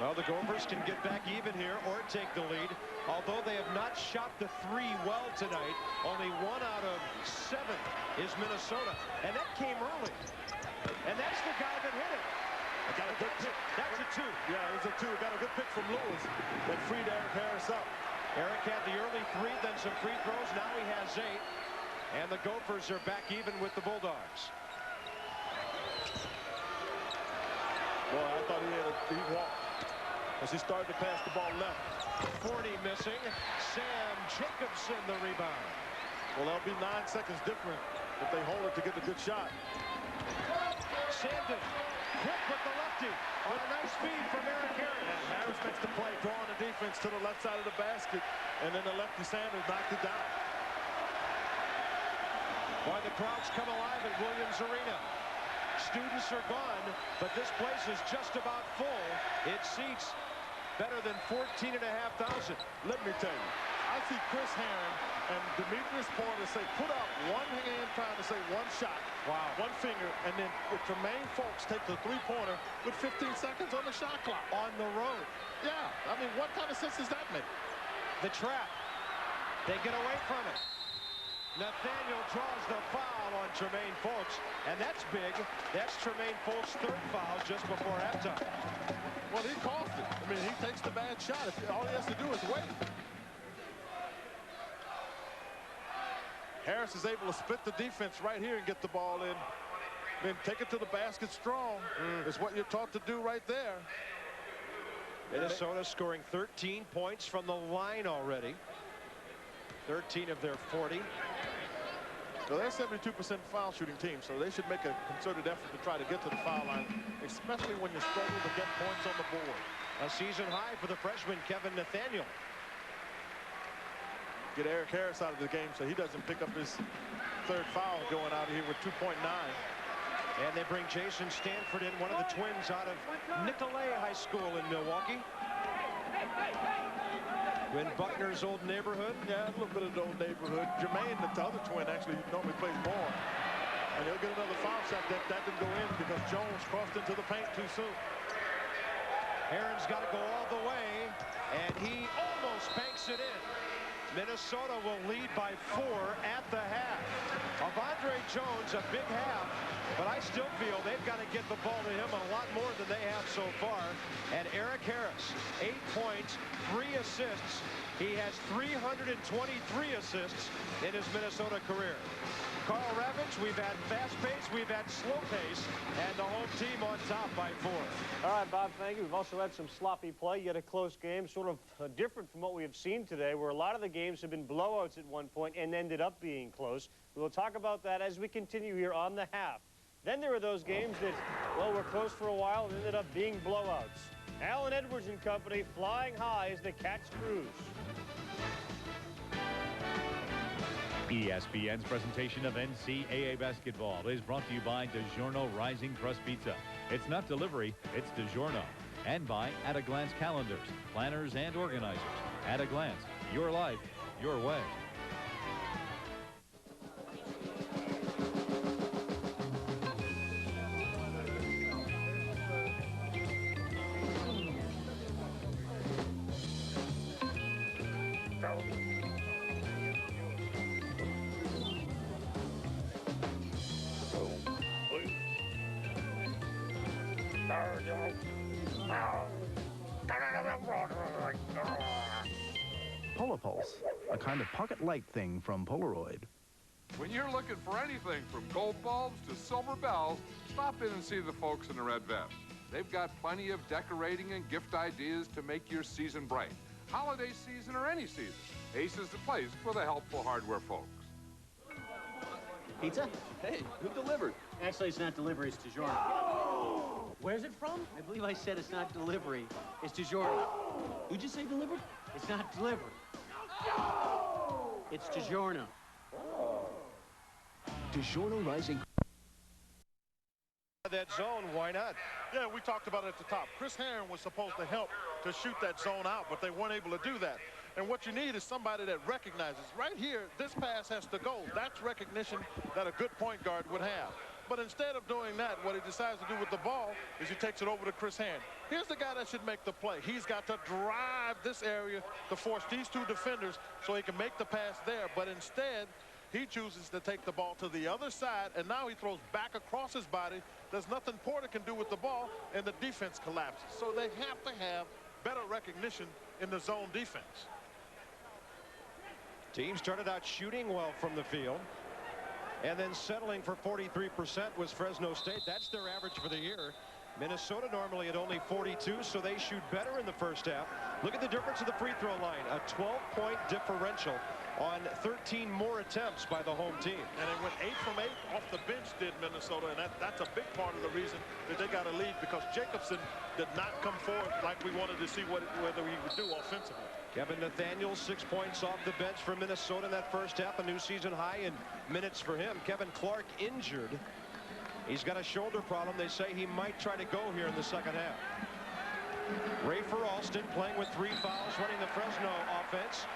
Well, the Gophers can get back even here or take the lead. Although they have not shot the 3 well tonight, only 1 out of 7 is Minnesota. And that came early. And that's the guy that hit it. I got a good pick. That's a 2. Yeah, it was a 2. Got a good pick from Lewis that freed Eric Harris up. Eric had the early 3, then some free throws. Now he has 8. And the Gophers are back even with the Bulldogs. Boy, I thought he walked as he started to pass the ball left. Forney missing. Sam Jacobson the rebound. Well, that'll be 9 seconds different if they hold it to get a good shot. Sandin, quick with the lefty on a nice feed from Eric Herren. And Harris makes the play, drawing the defense to the left side of the basket, and then the lefty Sanders knocked it down. Boy, the crowds come alive at Williams Arena. Students are gone, but this place is just about full. It seats better than 14,500. Let me tell you, I see Chris Herren and Demetrius Porter say, put up one hand trying to say one shot. Wow. One finger, and then Tremaine Folks take the 3-pointer with 15 seconds on the shot clock. On the road. Yeah, I mean, what kind of sense does that make? The trap. They get away from it. Nathaniel draws the foul on Tremaine Folks, and that's big. That's Tremaine Folks' 3rd foul just before halftime. Well, he caused it. I mean, he takes the bad shot. All he has to do is wait. Harris is able to split the defense right here and get the ball in. Then take it to the basket strong. Is what you're taught to do right there. Minnesota scoring 13 points from the line already. 13 of their 40. So they're 72% foul shooting team, so they should make a concerted effort to try to get to the foul line, especially when you struggle to get points on the board. A season high for the freshman Kevin Nathaniel. Get Eric Harris out of the game so he doesn't pick up his 3rd foul going out of here with 2.9. And they bring Jason Stanford in, one of the twins out of Nicolay High School in Milwaukee. In Buckner's old neighborhood. Yeah, a little bit of the old neighborhood. Jermaine, the other twin, actually normally plays more. And he'll get another foul shot. That didn't go in because Jones crossed into the paint too soon. Herren's got to go all the way, and he almost banks it in. Minnesota will lead by 4 at the half. Avondre Jones, a big half, but I still feel they've got to get the ball to him a lot more than they have so far. And Eric Harris, 8 points, 3 assists. He has 323 assists in his Minnesota career. Carl Ravitch, we've had fast pace, we've had slow pace, and the home team on top by 4. All right, Bob, thank you. We've also had some sloppy play, yet a close game, sort of different from what we have seen today, where a lot of the games have been blowouts at one point and ended up being close. We'll talk about that as we continue here on the half. Then there are those games that, well, were close for a while and ended up being blowouts. Alan Edwards and company flying high as the Cats cruise. ESPN's presentation of NCAA basketball is brought to you by DiGiorno Rising Crust Pizza. It's not delivery, it's DiGiorno. And by At a Glance calendars, planners and organizers. At a Glance, your life, your way. Plus, a kind of pocket-light thing from Polaroid. When you're looking for anything from gold bulbs to silver bells, stop in and see the folks in the Red Vest. They've got plenty of decorating and gift ideas to make your season bright. Holiday season or any season, Ace is the place for the helpful hardware folks. Pizza? Hey, who delivered? Actually, it's not delivery, it's DiGiorno. Where's it from? I believe I said it's not delivery, it's DiGiorno. Who'd you say delivered? It's not delivery. It's DiGiorno. DiGiorno Rising. That zone, why not? Yeah, we talked about it at the top. Chris Herren was supposed to help to shoot that zone out, but they weren't able to do that. And what you need is somebody that recognizes, right here, this pass has to go. That's recognition that a good point guard would have. But instead of doing that, what he decides to do with the ball is he takes it over to Chris Herren. Here's the guy that should make the play. He's got to drive this area to force these two defenders so he can make the pass there. But instead, he chooses to take the ball to the other side, and now he throws back across his body. There's nothing Porter can do with the ball, and the defense collapses. So they have to have better recognition in the zone defense. Team started out shooting well from the field, and then settling for 43% was Fresno State. That's their average for the year. Minnesota normally at only 42, so they shoot better in the first half. Look at the difference of the free throw line, a 12-point differential on 13 more attempts by the home team. And it went 8 from 8 off the bench, did Minnesota, and that's a big part of the reason that they got a lead, because Jacobson did not come forward like we wanted to see whether he would do offensively. Kevin Nathaniel, 6 points off the bench for Minnesota in that first half, a new season high in minutes for him. Kevin Clark injured. He's got a shoulder problem. They say he might try to go here in the second half. Rafer Alston playing with 3 fouls, running the Fresno offense,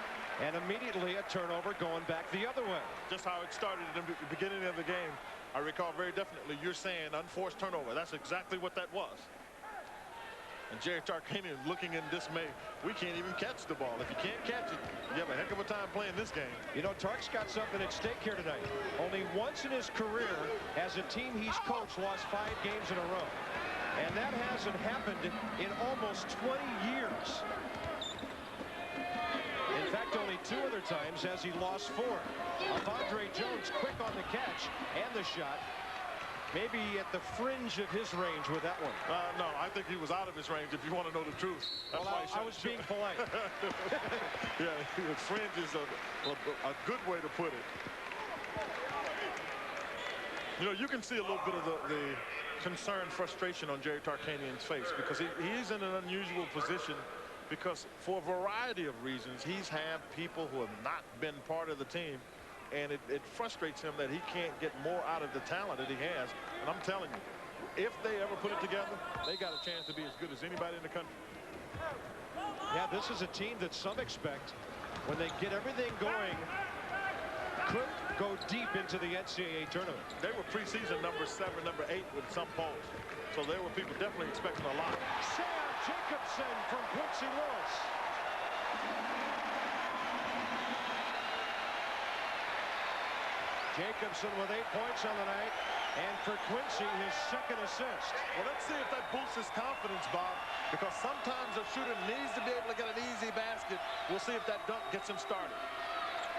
and immediately a turnover going back the other way. Just how it started in the beginning of the game, I recall very definitely you're saying unforced turnover. That's exactly what that was. And Jerry Tarkanian looking in dismay. We can't even catch the ball. If you can't catch it, you have a heck of a time playing this game. You know, Tark's got something at stake here tonight. Only once in his career has a team he's coached lost 5 games in a row. And that hasn't happened in almost 20 years. In fact, only 2 other times has he lost 4. Avondre Jones quick on the catch and the shot. Maybe at the fringe of his range with that one. No, I think he was out of his range, if you want to know the truth. That's why I was being polite. Yeah, fringe is a good way to put it. You know, you can see a little bit of the concerned frustration on Jerry Tarkanian's face, because he's in an unusual position, because for a variety of reasons, he's had people who have not been part of the team. And it frustrates him that he can't get more out of the talent that he has. And I'm telling you, if they ever put it together, they got a chance to be as good as anybody in the country. Yeah, this is a team that some expect, when they get everything going, could go deep into the NCAA tournament. They were preseason number 7, number 8 with some polls. So there were people definitely expecting a lot. Sam Jacobson from Quincy Lewis. Jacobson with 8 points on the night, and for Quincy, his second assist. Well, let's see if that boosts his confidence, Bob, because sometimes a shooter needs to be able to get an easy basket. We'll see if that dunk gets him started.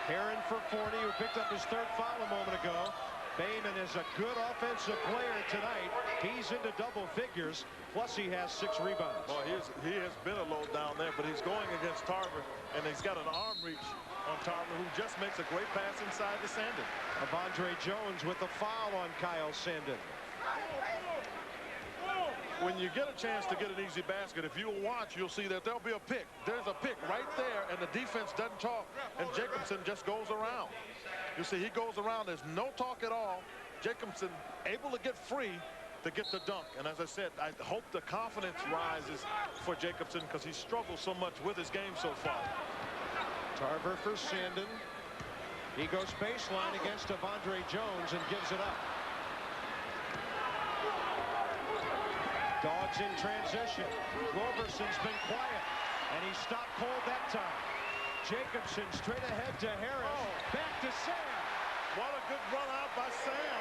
Herren for 40, who picked up his 3rd foul a moment ago. Bayman is a good offensive player tonight. He's into double figures, plus he has 6 rebounds. Well, he has been a load down there, but he's going against Tarver, and he's got an arm reach on Tarver, who just makes a great pass inside to Sandin. Avondre Jones with the foul on Kyle Sandin. When you get a chance to get an easy basket, if you'll watch, you'll see that there'll be a pick. There's a pick right there, and the defense doesn't talk, and Jacobson just goes around. You see, he goes around. There's no talk at all. Jacobson able to get free to get the dunk. And as I said, I hope the confidence rises for Jacobson, because he struggles so much with his game so far. Tarver for Sandin. He goes baseline against Avondre Jones and gives it up. Dogs in transition. Roberson's been quiet, and he stopped cold that time. Jacobson straight ahead to Harris. Back to Sam. What a good run out by Sam.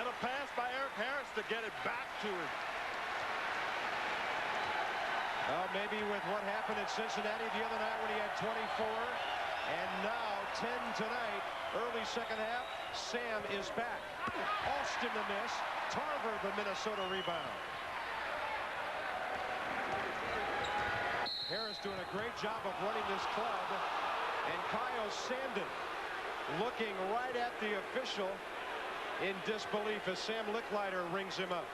And a pass by Eric Harris to get it back to him. Maybe with what happened in Cincinnati the other night when he had 24. And now 10 tonight. Early second half. Sam is back. Austin the miss. Tarver the Minnesota rebound. Harris doing a great job of running this club. And Kyle Sandin looking right at the official in disbelief as Sam Licklider rings him up.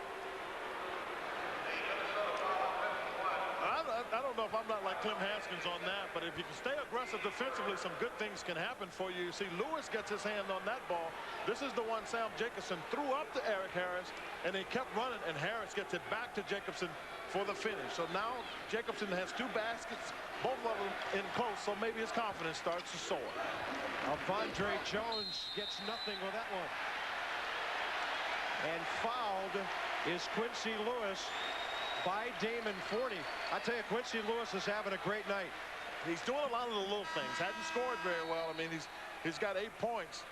I don't know if I'm not like Clem Haskins on that, but if you can stay aggressive defensively, some good things can happen for you. You see, Lewis gets his hand on that ball. This is the one Sam Jacobson threw up to Eric Harris, and he kept running, and Harris gets it back to Jacobson for the finish. So now Jacobson has 2 baskets, both of them in close, so maybe his confidence starts to soar. Avondre Jones gets nothing with that one. And fouled is Quincy Lewis by Damon Forney. I tell you, Quincy Lewis is having a great night. He's doing a lot of the little things. Hadn't scored very well. I mean, he's got 8 points,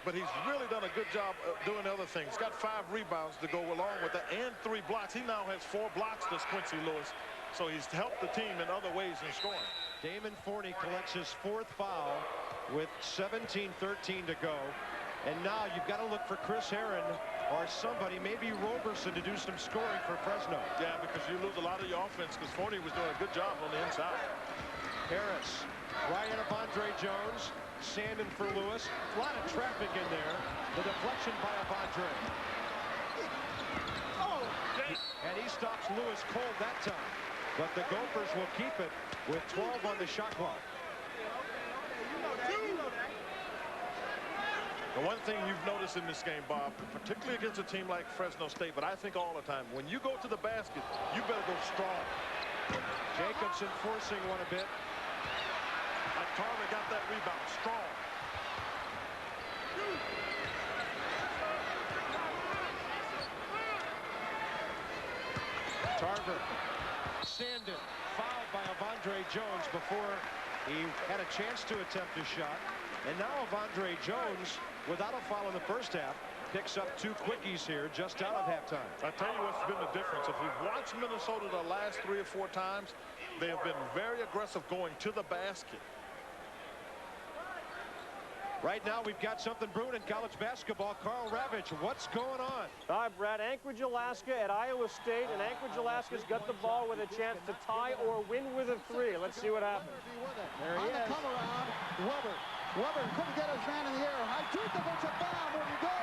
but he's really done a good job of doing other things. He's got 5 rebounds to go along with that and 3 blocks. He now has 4 blocks, this Quincy Lewis. So he's helped the team in other ways in scoring. Damon Forney collects his 4th foul with 17-13 to go. And now you've got to look for Chris Herren or somebody, maybe Roberson, to do some scoring for Fresno. Yeah, because you lose a lot of your offense because Forney was doing a good job on the inside. Harris, Ryan Avondre Jones, Sandin for Lewis. A lot of traffic in there. The deflection by Avondre. And he stops Lewis cold that time. But the Gophers will keep it with 12 on the shot clock. The one thing you've noticed in this game, Bob, particularly against a team like Fresno State, but I think all the time, when you go to the basket, you better go strong. Jacobson forcing one a bit. Tarver got that rebound strong. Tarver, Sandin, fouled by Avondre Jones before he had a chance to attempt a shot. And now Avondre Jones, without a foul in the first half, picks up 2 quickies here just out of halftime. I tell you what's been the difference. If you've watched Minnesota the last 3 or 4 times, they have been very aggressive going to the basket. Right now, we've got something brewing in college basketball. Carl Ravitch, what's going on? All right, Brad, Anchorage, Alaska at Iowa State, and Anchorage, Alaska's got the ball with a chance to tie or win with a 3. Let's see what happens. There he is. On the come around, Weber. Weber couldn't get his man in the air. Hajdukovic a foul, wouldn't go.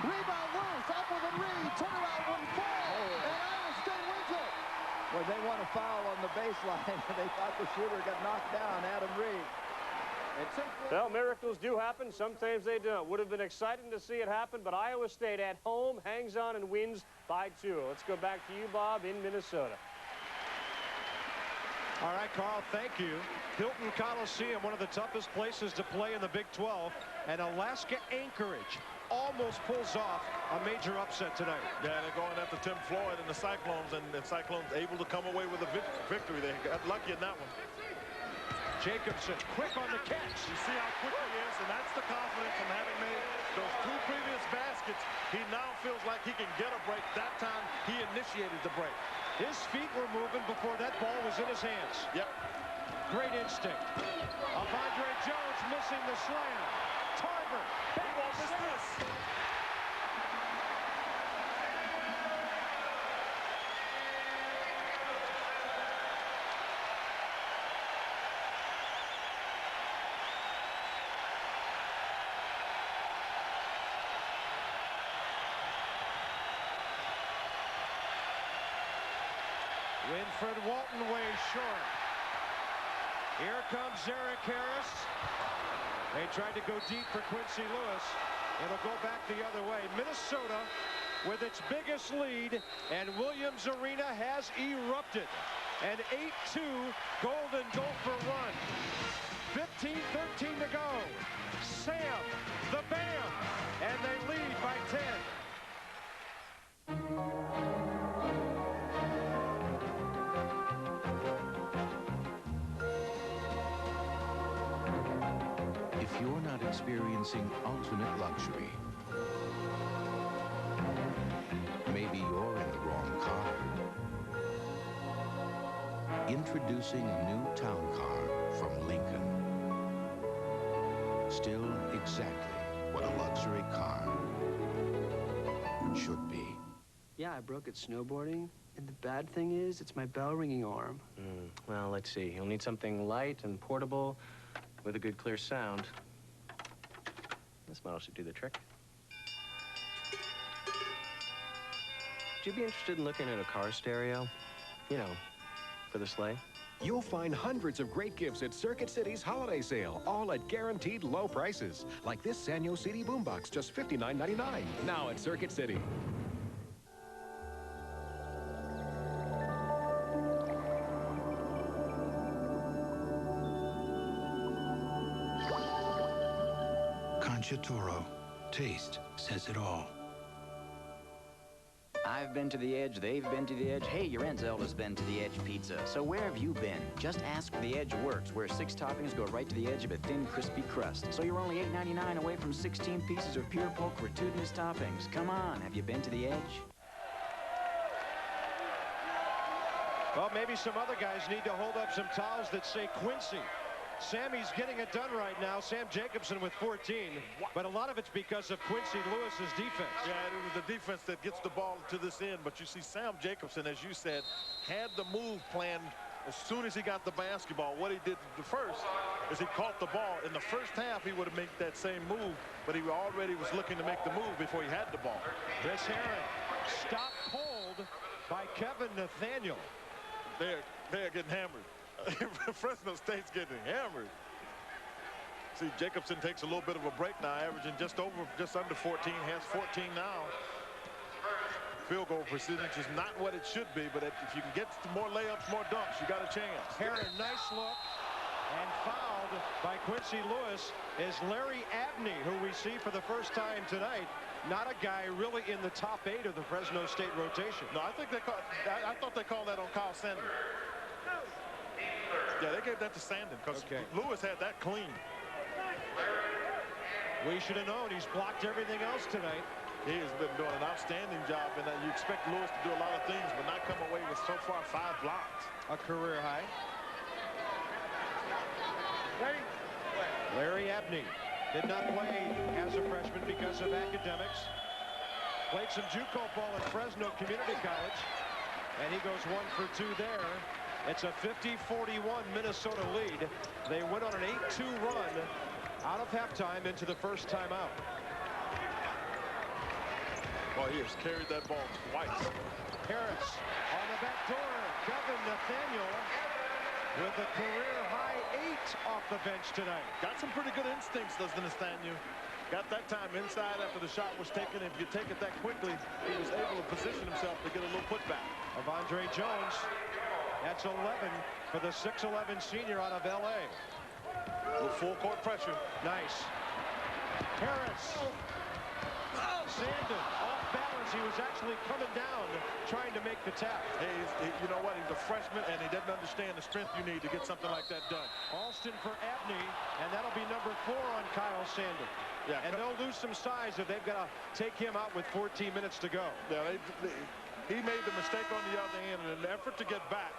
Rebound loose, up with a Reed. Turnaround wouldn't fall, and Iowa State wins it. Well, they want a foul on the baseline. They thought the shooter got knocked down, Adam Reed. Well, miracles do happen. Sometimes they don't. Would have been exciting to see it happen, but Iowa State at home hangs on and wins by 2. Let's go back to you, Bob, in Minnesota. All right, Carl, thank you. Hilton Coliseum, one of the toughest places to play in the Big 12, and Alaska Anchorage almost pulls off a major upset tonight. Yeah, they're going after Tim Floyd and the Cyclones, and the Cyclones able to come away with a victory. They got lucky in that one. Jacobson, quick on the catch. You see how quick he is, and that's the confidence from having made those 2 previous baskets. He now feels like he can get a break. That time, he initiated the break. His feet were moving before that ball was in his hands. Yep. Great instinct. Avondre Jones missing the slam. Tarver, back on this. Winford Walton way short. Here comes Eric Harris. They tried to go deep for Quincy Lewis. It'll go back the other way. Minnesota with its biggest lead, and Williams Arena has erupted. An 8-2 Golden Gopher run. 15-13 to go. Sam, the Bam, and they lead by 10. If you're not experiencing ultimate luxury, maybe you're in the wrong car. In Introducing a new town car from Lincoln. Still exactly what a luxury car should be. Yeah, I broke it snowboarding, and the bad thing is, it's my bell-ringing arm. Well, let's see. You'll need something light and portable with a good, clear sound. This model should do the trick. Would you be interested in looking at a car stereo? You know, for the sleigh? You'll find hundreds of great gifts at Circuit City's holiday sale, all at guaranteed low prices. Like this Sanyo CD boombox, just $59.99. Now at Circuit City. Conchitoro. Taste says it all. I've been to the Edge, they've been to the Edge. Hey, your Aunt Zelda's been to the Edge Pizza. So where have you been? Just ask for the Edge Works, where 6 toppings go right to the edge of a thin, crispy crust. So you're only $8.99 away from 16 pieces of pure pork gratuitous toppings. Come on, have you been to the Edge? Well, maybe some other guys need to hold up some towels that say Quincy. Sammy's getting it done right now. Sam Jacobson with 14, but a lot of it's because of Quincy Lewis's defense. Yeah, it was the defense that gets the ball to this end, but you see Sam Jacobson, as you said, had the move planned as soon as he got the basketball. What he did the first is he caught the ball. In the first half, he would have made that same move, but he already was looking to make the move before he had the ball. Chris Herren stopped cold by Kevin Nathaniel. They're getting hammered. Fresno State's getting hammered. See, Jacobson takes a little bit of a break now, averaging just under 14, has 14 now. Field goal percentage is not what it should be, but if you can get more layups, more dunks, you got a chance. Herren, nice look, and fouled by Quincy Lewis is Larry Abney, who we see for the first time tonight. Not a guy really in the top 8 of the Fresno State rotation. No, I thought they called that on Kyle Sandin. Yeah, they gave that to Sandin because Lewis had that clean. We should have known. He's blocked everything else tonight. He has been doing an outstanding job, and you expect Lewis to do a lot of things, but not come away with so far 5 blocks. A career high. Larry Abney did not play as a freshman because of academics. Played some JUCO ball at Fresno Community College, and he goes 1 for 2 there. It's a 50-41 Minnesota lead. They went on an 8-2 run out of halftime into the first timeout. Well, he has carried that ball twice. Harris on the back door. Kevin Nathaniel with a career-high 8 off the bench tonight. Got some pretty good instincts, doesn't Nathaniel? Got that time inside after the shot was taken. If you take it that quickly, he was able to position himself to get a little putback. Avondre Jones. That's 11 for the 6'11 senior out of L.A. With full court pressure. Nice. Harris. Sandin off balance. He was actually coming down trying to make the tap. Hey, you know what? He's a freshman, and he doesn't understand the strength you need to get something like that done. Alston for Abney, and that'll be number 4 on Kyle Sandin. Yeah, and they'll lose some size if they've got to take him out with 14 minutes to go. Yeah, he made the mistake on the other end, and in an effort to get back,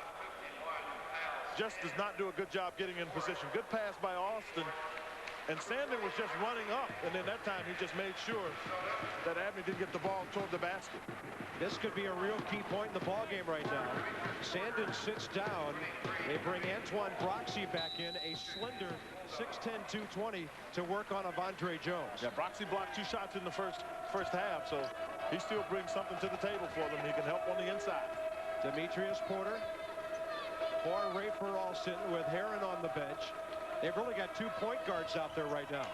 just does not do a good job getting in position. Good pass by Alston, and Sandin was just running up, and then that time he just made sure that Abney didn't get the ball toward the basket. This could be a real key point in the ballgame right now. Sandin sits down. They bring Antoine Broxy back in, a slender 6'10", 220 to work on Avondre Jones. Yeah, Broxy blocked 2 shots in the first half, so he still brings something to the table for them. He can help on the inside. Demetrius Porter for Rafer Alston with Herren on the bench. They've really got 2 point guards out there right now.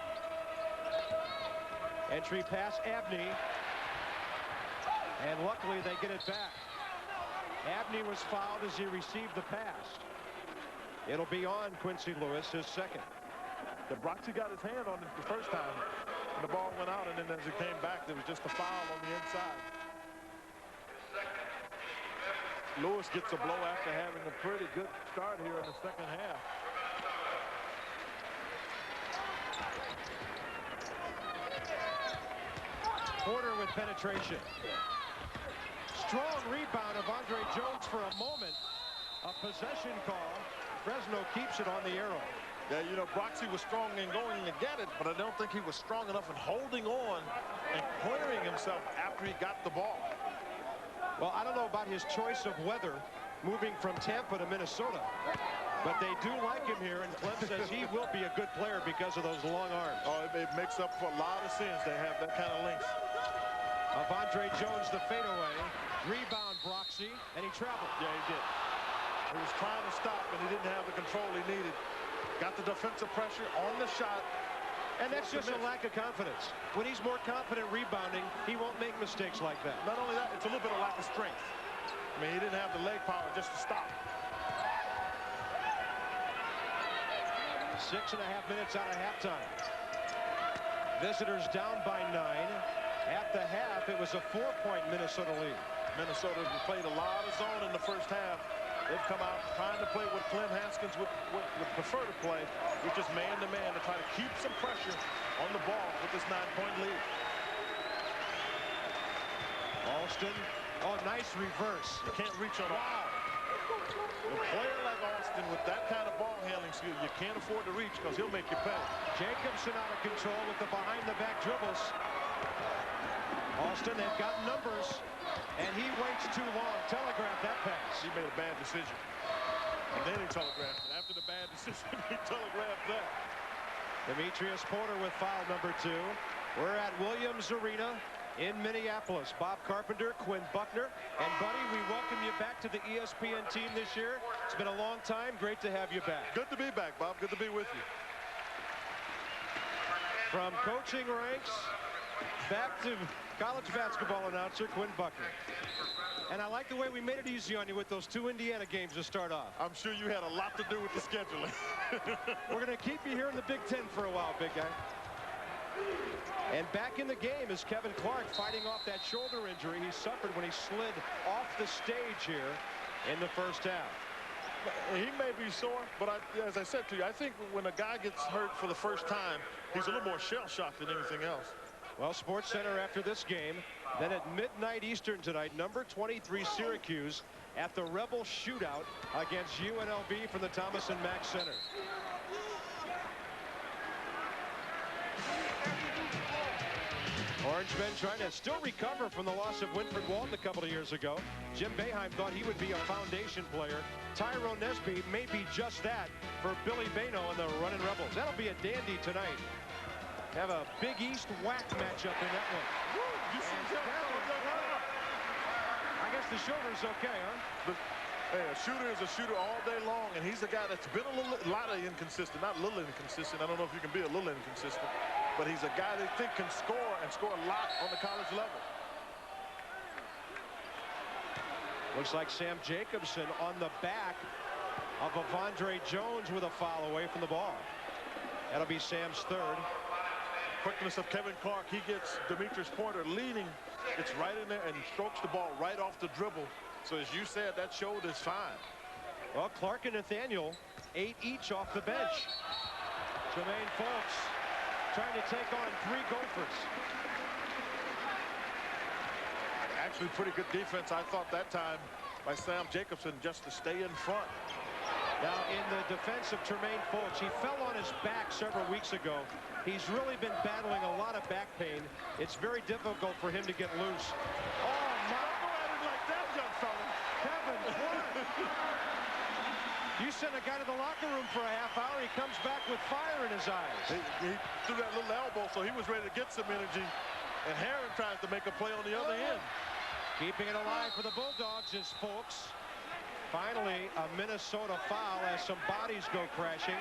Entry pass Abney. And luckily they get it back. Abney was fouled as he received the pass. It'll be on Quincy Lewis, his second. The Broxy got his hand on it the first time, and the ball went out, and then as it came back, there was just a foul on the inside. Lewis gets a blow after having a pretty good start here in the second half. Porter with penetration. Strong rebound of Avondre Jones for a moment. A possession call. Fresno keeps it on the arrow. Yeah, you know, Broxy was strong in going to get it, but I don't think he was strong enough in holding on and clearing himself after he got the ball. Well, I don't know about his choice of weather moving from Tampa to Minnesota, but they do like him here, and Clem says he will be a good player because of those long arms. Oh, it makes up for a lot of sins. They have that kind of length. Andre Jones, the fadeaway. Rebound, Broxy, and he traveled. Yeah, he did. He was trying to stop, and he didn't have the control he needed. Got the defensive pressure on the shot. And that's just a lack of confidence. When he's more confident rebounding, he won't make mistakes like that. Not only that, it's a little bit of lack of strength. I mean, he didn't have the leg power just to stop. 6.5 minutes out of halftime. Visitors down by 9. At the half, it was a 4-point Minnesota lead. Minnesota played a lot of zone in the first half. They've come out trying to play what Clem Haskins would prefer to play, which is man-to-man, to try to keep some pressure on the ball with this 9-point lead. Alston, oh, nice reverse. You can't reach on a player like Alston with that kind of ball handling skill, you can't afford to reach because he'll make you pay. Jacobson out of control with the behind-the-back dribbles. Alston, they've got numbers. And he waits too long. Telegraphed that pass. He made a bad decision. And then he telegraphed it. After the bad decision, he telegraphed that. Demetrius Porter with foul number 2. We're at Williams Arena in Minneapolis. Bob Carpenter, Quinn Buckner, and Buddy, we welcome you back to the ESPN team this year. It's been a long time. Great to have you back. Good to be back, Bob. Good to be with you. From coaching ranks back to college basketball announcer Quinn Buckner. And I like the way we made it easy on you with those 2 Indiana games to start off. I'm sure you had a lot to do with the scheduling. We're going to keep you here in the Big Ten for a while, big guy. And back in the game is Kevin Clark fighting off that shoulder injury he suffered when he slid off the stage here in the first half. He may be sore, but as I said to you, I think when a guy gets hurt for the first time, he's a little more shell-shocked than anything else. Well, Sports Center after this game. Then at midnight Eastern tonight, number 23 Syracuse at the Rebel shootout against UNLV from the Thomas and Mack Center. Orangemen trying to still recover from the loss of Winford Walton a couple of years ago. Jim Boeheim thought he would be a foundation player. Tyrone Nesby may be just that for Billy Bano and the Running Rebels. That'll be a dandy tonight. Have a Big East whack matchup in that one. I guess the shoulder's okay, huh? Hey, a shooter is a shooter all day long, and he's a guy that's been a lot of inconsistent. Not a little inconsistent. I don't know if you can be a little inconsistent, but he's a guy they think can score and score a lot on the college level. Looks like Sam Jacobson on the back of Andre Jones with a foul away from the ball. That'll be Sam's 3rd. Quickness of Kevin Clark. He gets Demetrius Porter leading. It's right in there and strokes the ball right off the dribble. So as you said, that shoulder's fine. Well, Clark and Nathaniel 8 each off the bench. Jermaine Folks trying to take on 3 Gophers. Actually, pretty good defense, I thought, that time by Sam Jacobson just to stay in front. Now, in the defense of Jermaine Folks, he fell on his back several weeks ago. He's really been battling a lot of back pain. It's very difficult for him to get loose. Oh, my. Like that, young fella. Kevin Clark. You send a guy to the locker room for a half hour, he comes back with fire in his eyes. He threw that little elbow, so he was ready to get some energy. And Herren tries to make a play on the other end. Keeping it alive for the Bulldogs is Folks. Finally, a Minnesota foul as some bodies go crashing.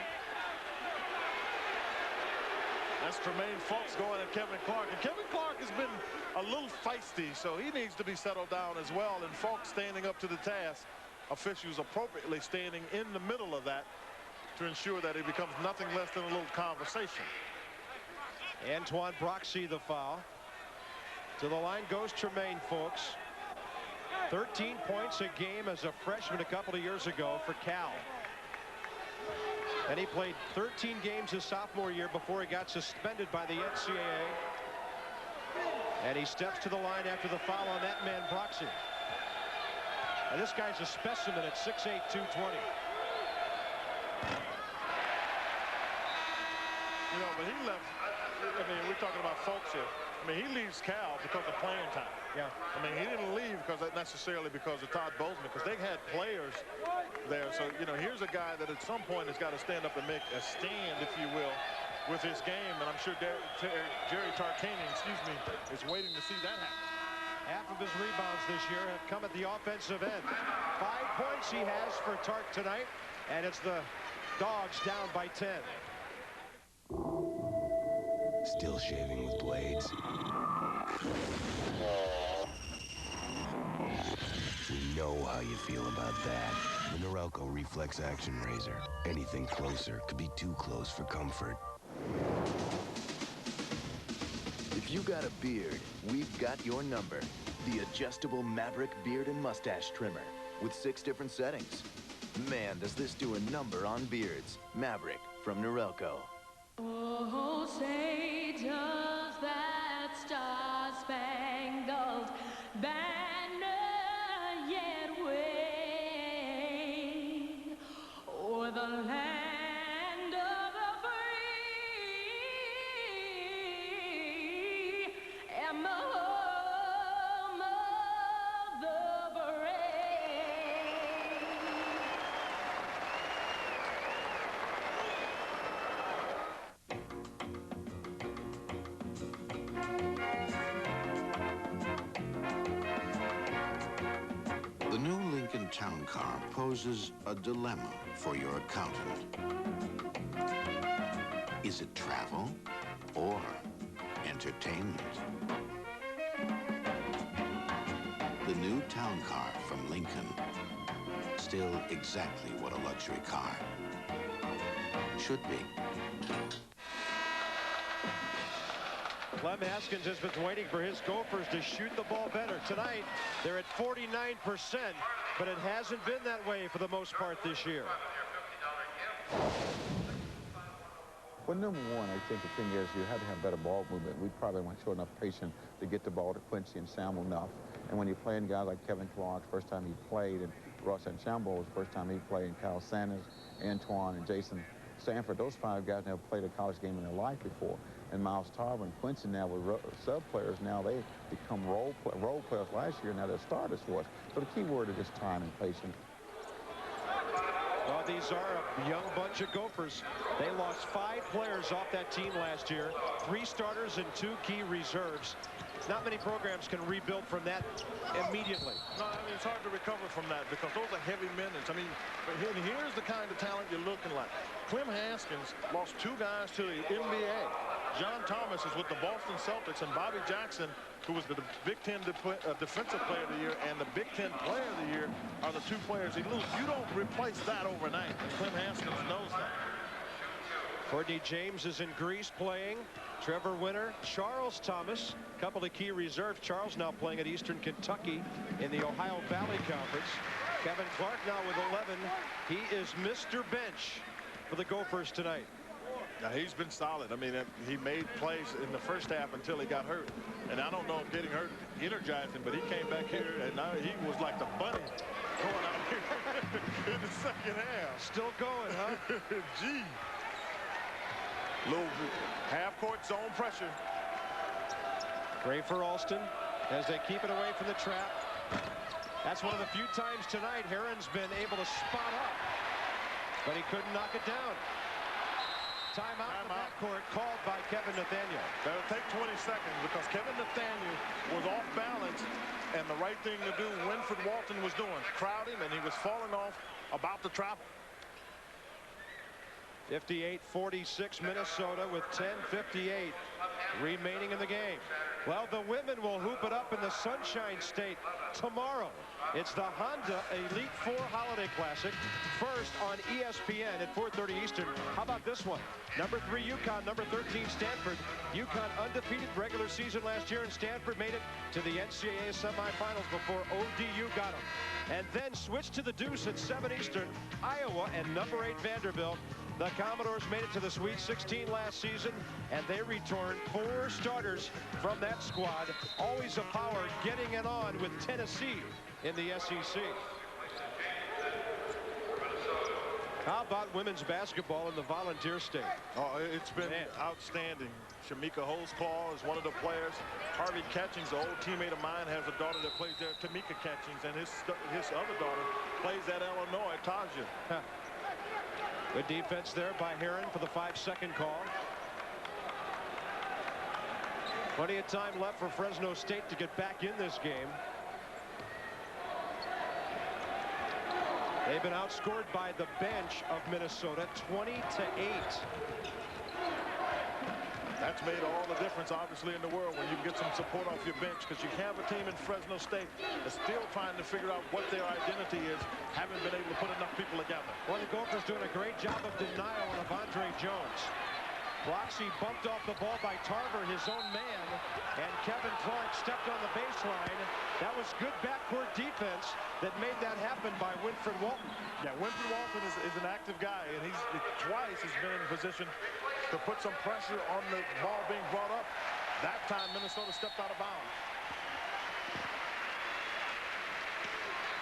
That's Tremaine Folks going at Kevin Clark. And Kevin Clark has been a little feisty, so he needs to be settled down as well. And Folks standing up to the task. Officials appropriately standing in the middle of that to ensure that it becomes nothing less than a little conversation. Antoine Broxy the foul. To the line goes Tremaine Folks. 13 points a game as a freshman a couple of years ago for Cal. And he played 13 games his sophomore year before he got suspended by the NCAA. And he steps to the line after the foul on that man, Broxy. This guy's a specimen at 6'8", 220. You know, but he left. I mean, we're talking about folks here. I mean, he leaves Cal because of playing time. Yeah. I mean, he didn't leave necessarily because of Todd Bozeman, because they had players there. So, you know, here's a guy that at some point has got to stand up and make a stand, if you will, with his game. And I'm sure Jerry Tarkanian, is waiting to see that happen. Half of his rebounds this year have come at the offensive end. 5 points he has for Tark tonight, and it's the Dogs down by 10. Still shaving with blades. We know how you feel about that. The Norelco Reflex Action Razor. Anything closer could be too close for comfort. If you got a beard, we've got your number. The adjustable Maverick beard and mustache trimmer with 6 different settings. Man, does this do a number on beards. Maverick from Norelco. Oh, say does that star-spangled banner yet wave o'er the land of the free and the home of the The new Lincoln Town Car poses a dilemma for your accountant. Is it travel or entertainment? The new Town Car from Lincoln. Still exactly what a luxury car should be. Clem Haskins has been waiting for his Gophers to shoot the ball better. Tonight, they're at 49%, but it hasn't been that way for the most part this year. Well, number one, I think the thing is you have to have better ball movement. We probably weren't showing enough patience to get the ball to Quincy and Samuel enough. And when you're playing guys like Kevin Clark, first time he played, and Ross and Shambo was the first time he played, and Kyle Sanders, Antoine, and Jason Stanford, those 5 guys never played a college game in their life before. And Miles Tarver and Quincy now were sub-players. Now they become role players last year. Now they're starters for us. So the key word is just time and patience. Well, these are a young bunch of Gophers. They lost 5 players off that team last year, 3 starters and 2 key reserves. Not many programs can rebuild from that immediately. No, I mean, it's hard to recover from that because those are heavy minutes. I mean, here's the kind of talent you're looking like. Clem Haskins lost 2 guys to the NBA. John Thomas is with the Boston Celtics, and Bobby Jackson, who was the Big Ten Defensive Player of the Year and the Big Ten Player of the Year, are the 2 players he loses. You don't replace that overnight, and Clem Haskins knows that. Courtney James is in Greece playing. Trevor Winter, Charles Thomas, a couple of key reserves. Charles now playing at Eastern Kentucky in the Ohio Valley Conference. Kevin Clark now with 11. He is Mr. Bench for the Gophers tonight. Now, he's been solid. I mean, he made plays in the first half until he got hurt. And I don't know if getting hurt energized him, but he came back here, and now he was like the bunny going out here in the second half. Still going, huh? Gee. Little half-court zone pressure. Gray for Alston as they keep it away from the trap. That's one of the few times tonight Herren's been able to spot up, but he couldn't knock it down. Timeout in the backcourt called by Kevin Nathaniel. That'll take 20 seconds because Kevin Nathaniel was off balance, and the right thing to do, Winfred Walton was doing. Crowd him, and he was falling off about to travel. 58-46 Minnesota with 10:58 remaining in the game. Well, the women will hoop it up in the Sunshine State tomorrow. It's the Honda Elite 4 Holiday Classic, first on ESPN at 4:30 Eastern. How about this one? Number 3 UConn, number 13 Stanford. UConn undefeated regular season last year, and Stanford made it to the NCAA semifinals before ODU got them. And then switched to the deuce at 7 Eastern, Iowa and number 8 Vanderbilt. The Commodores made it to the Sweet 16 last season, and they returned 4 starters from that squad. Always a power getting it on with Tennessee in the SEC. How about women's basketball in the volunteer state? Oh, it's been outstanding. Shamika Holzclaw is one of the players. Harvey Catchings, an old teammate of mine, has a daughter that plays there, Tamika Catchings, and his other daughter plays at Illinois, Taja. Huh. Good defense there by Herren for the 5-second call. Plenty of time left for Fresno State to get back in this game. They've been outscored by the bench of Minnesota 20-8. That's made all the difference, obviously, in the world when you get some support off your bench, because you have a team in Fresno State that's still trying to figure out what their identity is, haven't been able to put enough people together. Well, the Gophers doing a great job of denial of Andre Jones. Broxy bumped off the ball by Tarver, his own man, and Kevin Clark stepped on the baseline. That was good backcourt defense that made that happen by Winfred Walton. Yeah, Winfred Walton is an active guy, and he's twice has been in a position to put some pressure on the ball being brought up. That time, Minnesota stepped out of bounds.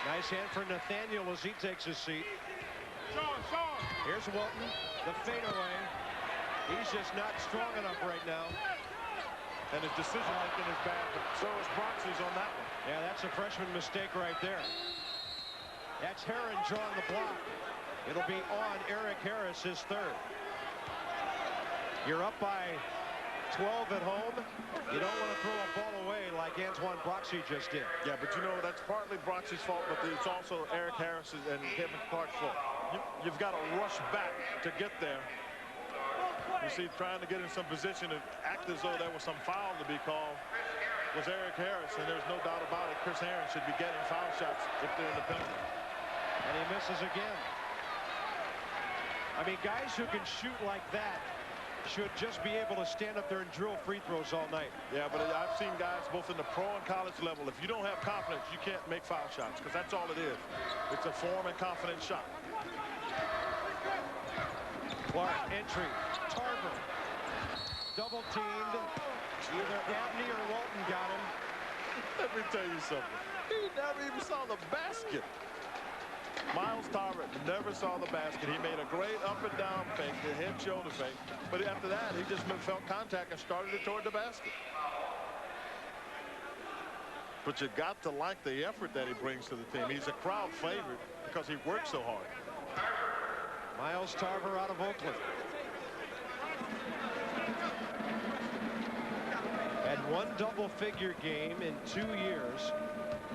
Nice hand for Nathaniel as he takes his seat. Here's Walton, the fadeaway. He's just not strong enough right now. And his decision-making is bad, but so is Broxy's on that one. Yeah, that's a freshman mistake right there. That's Herren drawing the block. It'll be on Eric Harris, his third. You're up by 12 at home. You don't want to throw a ball away like Antoine Broxy just did. Yeah, but you know, that's partly Broxy's fault, but it's also Eric Harris and Kevin Clark's fault. You've got to rush back to get there. You see, trying to get in some position and act as though there was some foul to be called was Eric Harris, and there's no doubt about it. Chris Herren should be getting foul shots if they're in the penalty. And he misses again. I mean, guys who can shoot like that should just be able to stand up there and drill free throws all night. Yeah, but I've seen guys both in the pro and college level. If you don't have confidence, you can't make foul shots, because that's all it is. It's a form and confidence shot. Clark, entry. Tarver. Double teamed. Either Abney or Walton got him. Let me tell you something. He never even saw the basket. Miles Tarver never saw the basket. He made a great up and down fake, the head shoulder fake. But after that, he just felt contact and started it toward the basket. But you got to like the effort that he brings to the team. He's a crowd favorite because he works so hard. Miles Tarver out of Oakland. Had one double-figure game in 2 years.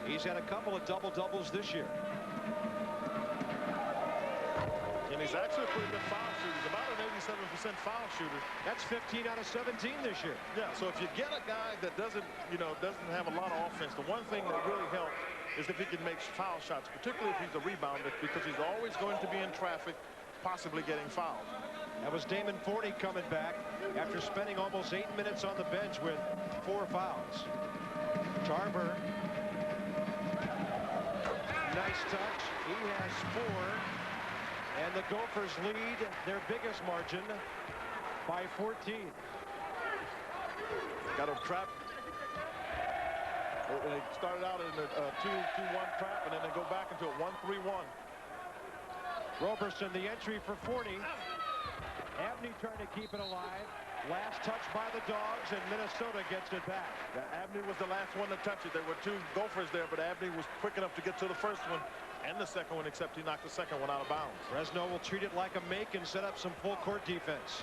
He's had a couple of double-doubles this year. And he's actually a pretty good foul shooter. He's about an 87% foul shooter. That's 15 out of 17 this year. Yeah, so if you get a guy that doesn't have a lot of offense, the one thing that really helps is if he can make foul shots, particularly if he's a rebounder, because he's always going to be in traffic, possibly getting fouled. That was Damon Forney coming back after spending almost 8 minutes on the bench with 4 fouls. Tarver. Nice touch. He has 4. And the Gophers lead their biggest margin by 14. Got a trap. They started out in a 2-2-1 trap, and then they go back into a 1-3-1. Roberson, the entry for Forney. Abney trying to keep it alive. Last touch by the Dogs, and Minnesota gets it back. Abney was the last one to touch it. There were 2 Gophers there, but Abney was quick enough to get to the first one and the second one, except he knocked the second one out of bounds. Fresno will treat it like a make and set up some full court defense.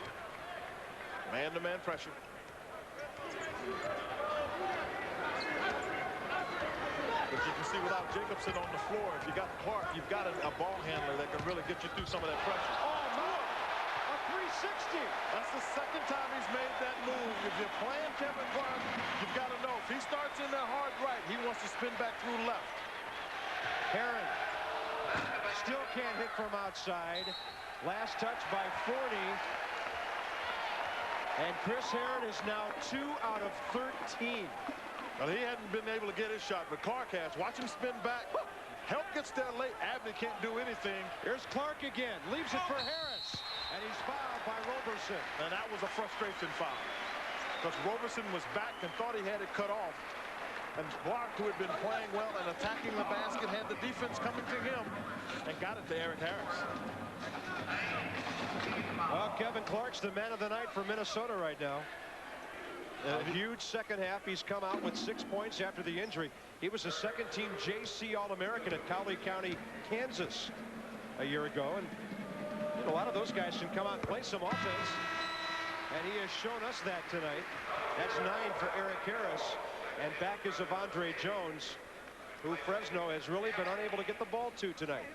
Man-to-man pressure. But you can see without Jacobson on the floor, if you got Clark, you've got a ball handler that can really get you through some of that pressure. Oh, no! A 360! That's the second time he's made that move. If you're playing Kevin Clark, you've got to know, if he starts in there hard right, he wants to spin back through left. Herren still can't hit from outside. Last touch by Forney. And Chris Herren is now 2 out of 13. Well, he hadn't been able to get his shot, but Clark has. Watch him spin back. Help gets there late. Abney can't do anything. Here's Clark again. Leaves it for Harris. And he's fouled by Roberson. And that was a frustration foul. Because Roberson was back and thought he had it cut off. And Clark, who had been playing well and attacking the basket, had the defense coming to him and got it to Eric Harris. Well, Kevin Clark's the man of the night for Minnesota right now. A huge second half. He's come out with 6 points after the injury. He was a second-team JC All-American at Cowley County, Kansas a year ago. And a lot of those guys can come out and play some offense. And he has shown us that tonight. That's 9 for Eric Harris. And back is Avondre Jones, who Fresno has really been unable to get the ball to tonight.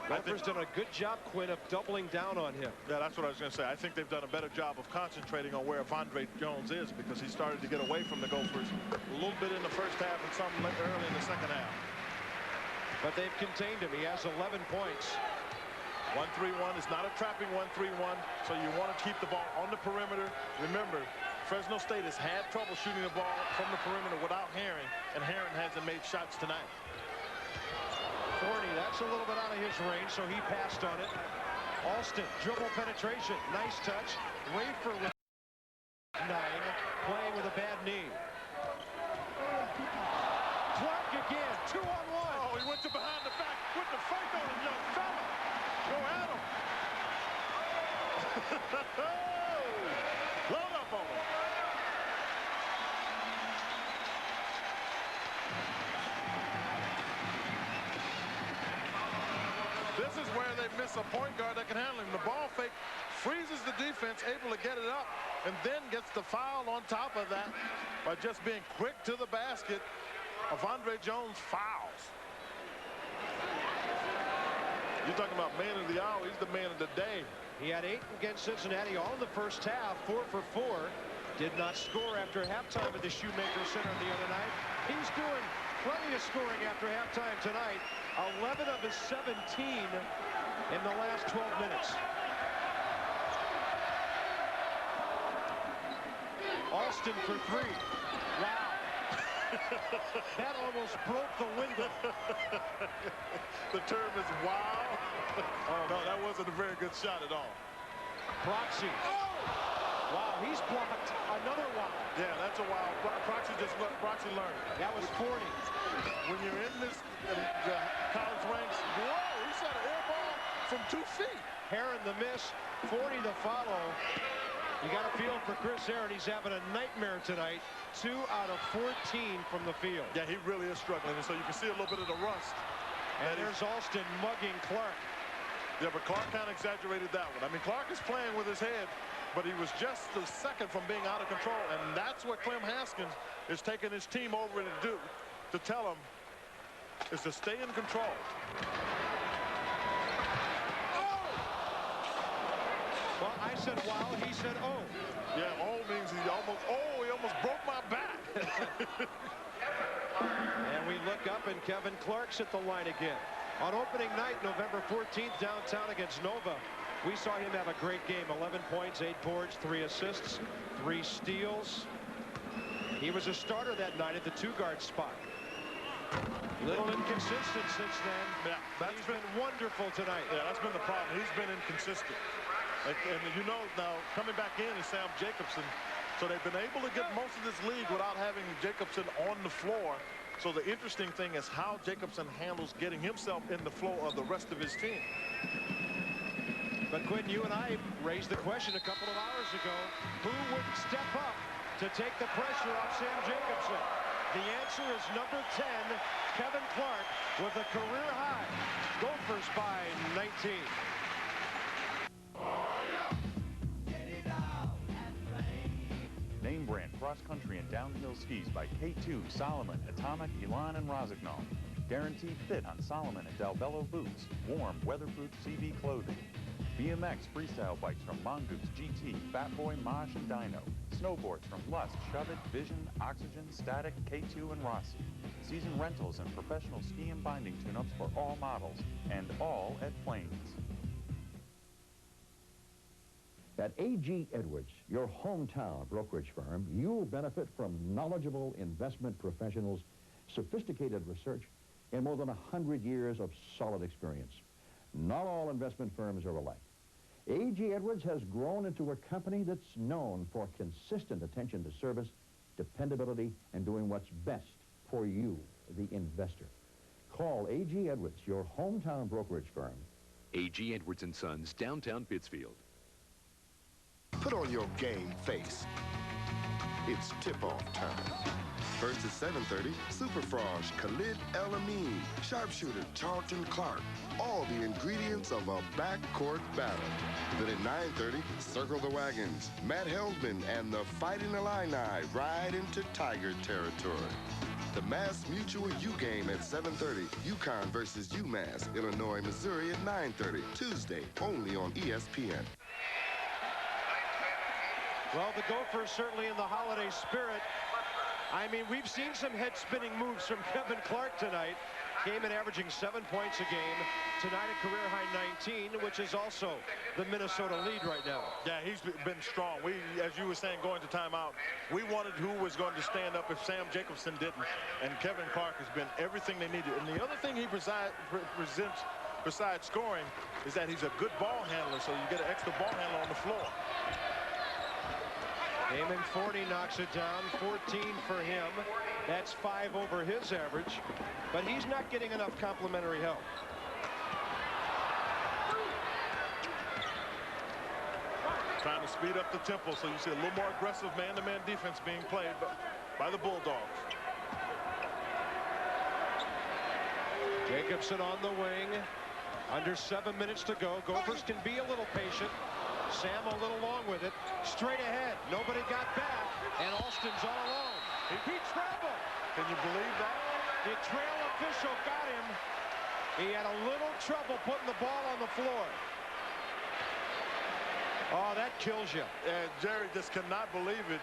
Gophers done a good job, Quinn, of doubling down on him. Yeah, that's what I was going to say. I think they've done a better job of concentrating on where Avondre Jones is, because he started to get away from the Gophers a little bit in the first half and some early in the second half. But they've contained him. He has 11 points. 1-3-1 is not a trapping 1-3-1, so you want to keep the ball on the perimeter. Remember, Fresno State has had trouble shooting the ball from the perimeter without Herren, and Herren hasn't made shots tonight. Forney, that's a little bit out of his range, so he passed on it. Alston, dribble penetration, nice touch. Rafer with 9, playing with a bad knee. Clark again, 2-on-1. Oh, he went to behind the back with the fake on him, young fella. Go at him. Load up on him. This is where they miss a point guard that can handle him. The ball fake freezes the defense, able to get it up, and then gets the foul on top of that by just being quick to the basket. Avondre Jones fouls. You're talking about man of the hour. He's the man of the day. He had 8 against Cincinnati all in the first half, 4 for 4. Did not score after halftime at the Shoemaker Center the other night. He's doing plenty of scoring after halftime tonight. 11 of his 17 in the last 12 minutes. Alston for 3. Wow. That almost broke the window. The term is wow. Oh, no, that wasn't a very good shot at all. Proxy. Oh! Wow, he's blocked another wow. Yeah, that's a wow. Proxy just let Proxy learn. That was 40. When you're in this the college ranks, whoa, he shot an air ball from 2 feet. Herren the miss, 40 the follow. You got a feel for Chris Herren. He's having a nightmare tonight. 2 out of 14 from the field. Yeah, he really is struggling, and so you can see a little bit of the rust. And there's Alston mugging Clark. Yeah, but Clark kind of exaggerated that one. I mean, Clark is playing with his head, but he was just a second from being out of control, and that's what Clem Haskins is taking his team over to do, to tell him, is to stay in control. Oh! Well, I said wow, he said oh. Yeah, oh means he almost broke my back. And we look up, and Kevin Clark's at the line again. On opening night, November 14th, downtown against Nova, we saw him have a great game. 11 points, 8 boards, 3 assists, 3 steals. He was a starter that night at the 2-guard spot. Little inconsistent since then. Yeah, he's been wonderful tonight. Yeah, that's been the problem. He's been inconsistent. And you know, now coming back in is Sam Jacobson. So they've been able to get most of this league without having Jacobson on the floor. So the interesting thing is how Jacobson handles getting himself in the flow of the rest of his team. But Quinn, you and I raised the question a couple of hours ago, who would step up to take the pressure off Sam Jacobson? The answer is number 10, Kevin Clark, with a career high. Gophers by 19. Name brand cross-country and downhill skis by K2, Solomon, Atomic, Elan, and Rosignol. Guaranteed fit on Solomon and Dalbello boots. Warm, weatherproof CB clothing. BMX freestyle bikes from Mongoose, GT, Fat Boy, Mosh, and Dino. Snowboards from Lust, Shovit, Vision, Oxygen, Static, K2, and Rossi. Season rentals and professional ski and binding tune-ups for all models, and all at Plains. At A.G. Edwards, your hometown brokerage firm, you'll benefit from knowledgeable investment professionals, sophisticated research, and more than 100 years of solid experience. Not all investment firms are alike. A.G. Edwards has grown into a company that's known for consistent attention to service, dependability, and doing what's best for you, the investor. Call A.G. Edwards, your hometown brokerage firm, A.G. Edwards & Sons, downtown Pittsfield. Put on your game face. It's tip-off time. First at 7:30, Super Frosh, Khalid El Amin, Sharpshooter, Charlton Clark. All the ingredients of a backcourt battle. Then at 9:30, Circle the Wagons, Matt Heldman and the Fighting Illini ride into Tiger territory. The Mass Mutual U game at 7:30. UConn versus UMass, Illinois, Missouri at 9:30. Tuesday, only on ESPN. Well, the Gophers certainly in the holiday spirit. I mean, we've seen some head-spinning moves from Kevin Clark tonight. Came in averaging 7 points a game. Tonight a career-high 19, which is also the Minnesota lead right now. Yeah, he's been strong. We, as you were saying, going to timeout, we wanted who was going to stand up if Sam Jacobson didn't. And Kevin Clark has been everything they needed. And the other thing he presents besides scoring is that he's a good ball handler, so you get an extra ball handler on the floor. Damon Forney knocks it down, 14 for him. That's 5 over his average, but he's not getting enough complimentary help. Trying to speed up the tempo, so you see a little more aggressive man-to-man defense being played by the Bulldogs. Jacobson on the wing. Under 7 minutes to go. Gophers can be a little patient. Sam a little long with it. Straight ahead. Nobody got back. And Alston's all alone. He traveled. Can you believe that? The trail official got him. He had a little trouble putting the ball on the floor. Oh, that kills you. And Jerry just cannot believe it.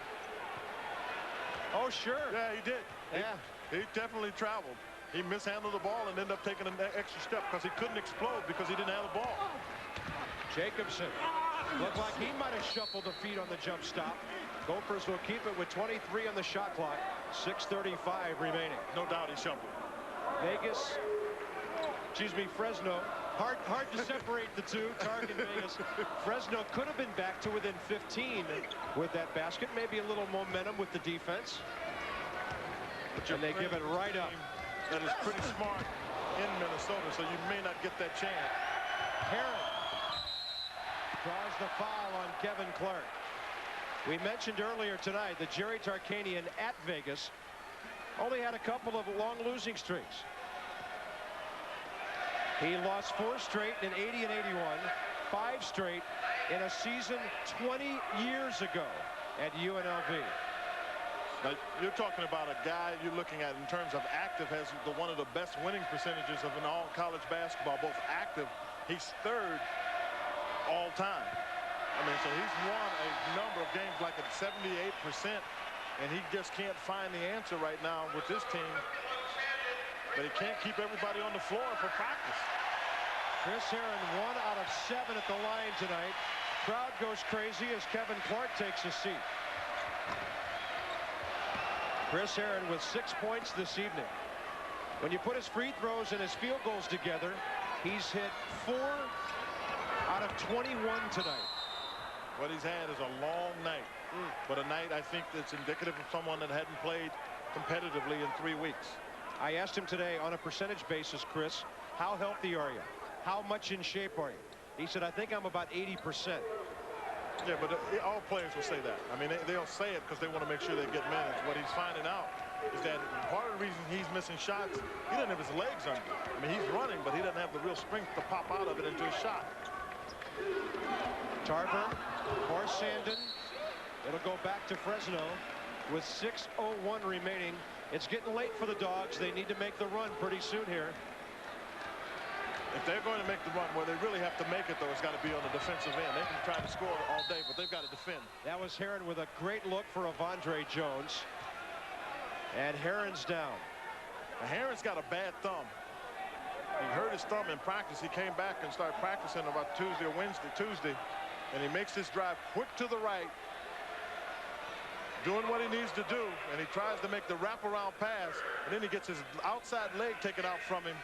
Oh, sure. Yeah, he did. Yeah. He definitely traveled. He mishandled the ball and ended up taking an extra step because he couldn't explode because he didn't have the ball. Jacobson looked like he might have shuffled the feet on the jump stop. Gophers will keep it with 23 on the shot clock. 6:35 remaining. No doubt he shuffled. Fresno. Hard to separate the two. Target Vegas. Fresno could have been back to within 15 with that basket. Maybe a little momentum with the defense. And they give it right up. That is pretty smart in Minnesota, so you may not get that chance. Herren draws the foul on Kevin Clark. We mentioned earlier tonight that Jerry Tarkanian at Vegas only had a couple of long losing streaks. He lost 4 straight in 80 and 81, 5 straight in a season 20 years ago at UNLV. Now, you're talking about a guy you're looking at in terms of active has one of the best winning percentages of an all college basketball, both active. He's 3rd all time. I mean, so he's won a number of games like at 78%, and he just can't find the answer right now with this team. But he can't keep everybody on the floor for practice. Chris Herren 1 out of 7 at the line tonight. Crowd goes crazy as Kevin Clark takes a seat. Chris Herren with 6 points this evening. When you put his free throws and his field goals together, he's hit 4 out of 21 tonight. What he's had is a long night, but a night I think that's indicative of someone that hadn't played competitively in 3 weeks. I asked him today on a percentage basis, Chris, how healthy are you? How much in shape are you? He said, I think I'm about 80%. Yeah, but all players will say that. I mean, they'll say it because they want to make sure they get minutes. What he's finding out is that part of the reason he's missing shots, he doesn't have his legs under. I mean, he's running, but he doesn't have the real strength to pop out of it into a shot. Tarver or Sandin. It'll go back to Fresno with 6:01 remaining. It's getting late for the Dogs. They need to make the run pretty soon here. If they're going to make the run, where they really have to make it, though, it's got to be on the defensive end. They can try to score all day, but they've got to defend. That was Herren with a great look for Avondre Jones. And Herren's down. Now, Herren's got a bad thumb. He hurt his thumb in practice. He came back and started practicing about Tuesday, and he makes this drive quick to the right, doing what he needs to do, and he tries to make the wraparound pass, and then he gets his outside leg taken out from him,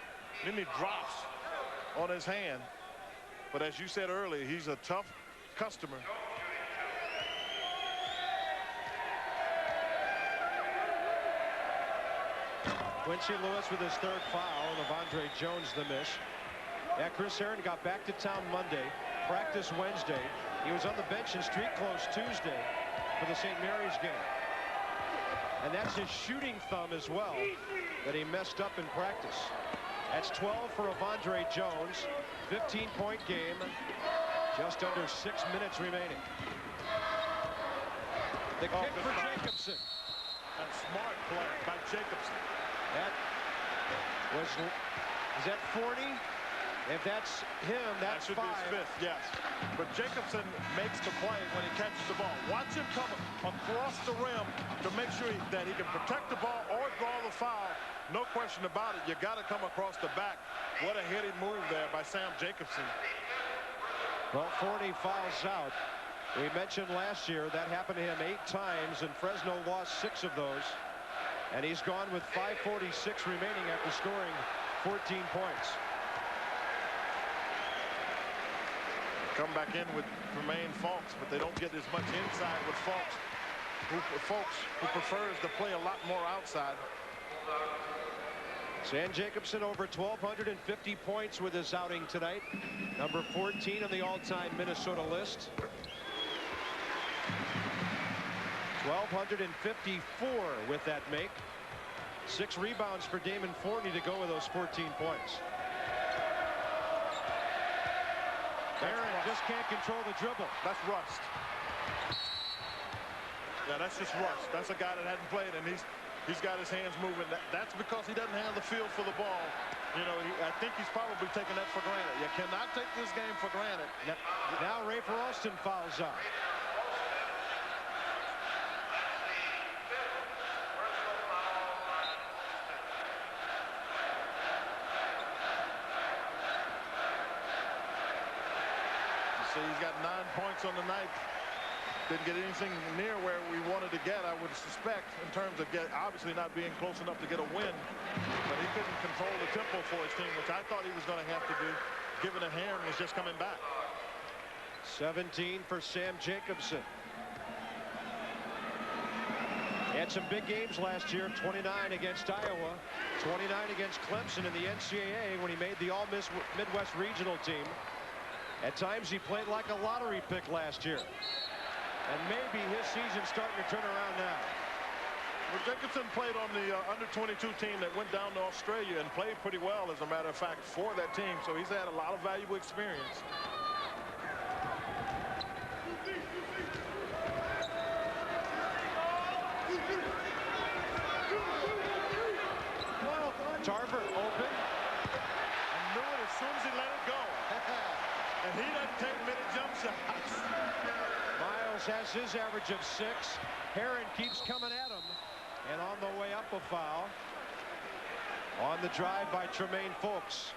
and then he drops on his hand. But as you said earlier, he's a tough customer. Quincy Lewis with his 3rd foul, and Avondre Jones the miss. Yeah, Chris Herren got back to town Monday, practiced Wednesday. He was on the bench in street clothes Tuesday for the St. Mary's game. And that's his shooting thumb as well that he messed up in practice. That's 12 for Avondre Jones. 15-point game. Just under 6 minutes remaining. The kick for Jacobson. A smart play by Jacobson. That was, is that 40? If that's him, that's that should 5. be his 5th, yes. But Jacobson makes the play when he catches the ball. Watch him come across the rim to make sure that he can protect the ball or draw the foul. No question about it. You got to come across the back. What a hitting move there by Sam Jacobson. Well, 40 fouls out. We mentioned last year that happened to him 8 times, and Fresno lost 6 of those. And he's gone with 5:46 remaining after scoring 14 points. Come back in with Tremaine Fawkes, but they don't get as much inside with Fawkes, who prefers to play a lot more outside. Sam Jacobson over 1,250 points with his outing tonight. Number 14 on the all-time Minnesota list. 1,254 with that make. 6 rebounds for Damon Forney to go with those 14 points. Herren just can't control the dribble. That's rust. Yeah, that's just rust. That's a guy that hadn't played, and he's got his hands moving. That's because he doesn't have the feel for the ball. You know, I think he's probably taking that for granted. You cannot take this game for granted. Now Rafer Alston fouls out. He's got 9 points on the night. Didn't get anything near where we wanted to get, I would suspect, in terms of obviously not being close enough to get a win. But he couldn't control the tempo for his team, which I thought he was going to have to do, given that Herren was just coming back. 17 for Sam Jacobson. He had some big games last year, 29 against Iowa, 29 against Clemson in the NCAA when he made the All-Midwest Regional team. At times he played like a lottery pick last year. And maybe his season's starting to turn around now. Well, Jacobson played on the under-22 team that went down to Australia and played pretty well, as a matter of fact, for that team. So he's had a lot of valuable experience. Tarver open. I knew it as soon as he let it go. And he doesn't take many jump shots. Miles has his average of 6. Herren keeps coming at him. And on the way up, a foul. On the drive by Tremaine Fawkes.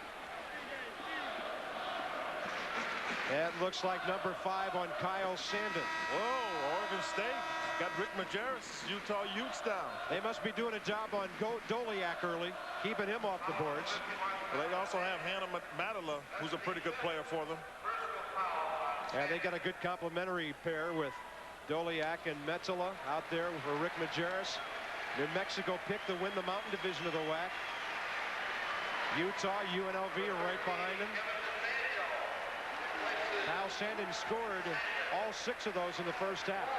It looks like number 5 on Kyle Sandin. Whoa, Oregon State got Rick Majerus, Utah Utes down. They must be doing a job on Doliak early, keeping him off the boards. Well, they also have Hannah Matala, who's a pretty good player for them. Yeah, they got a good complementary pair with Doliak and Metala out there for Rick Majerus. New Mexico picked to win the Mountain Division of the WAC. Utah, UNLV are right behind them. Kyle Sandin scored all 6 of those in the first half.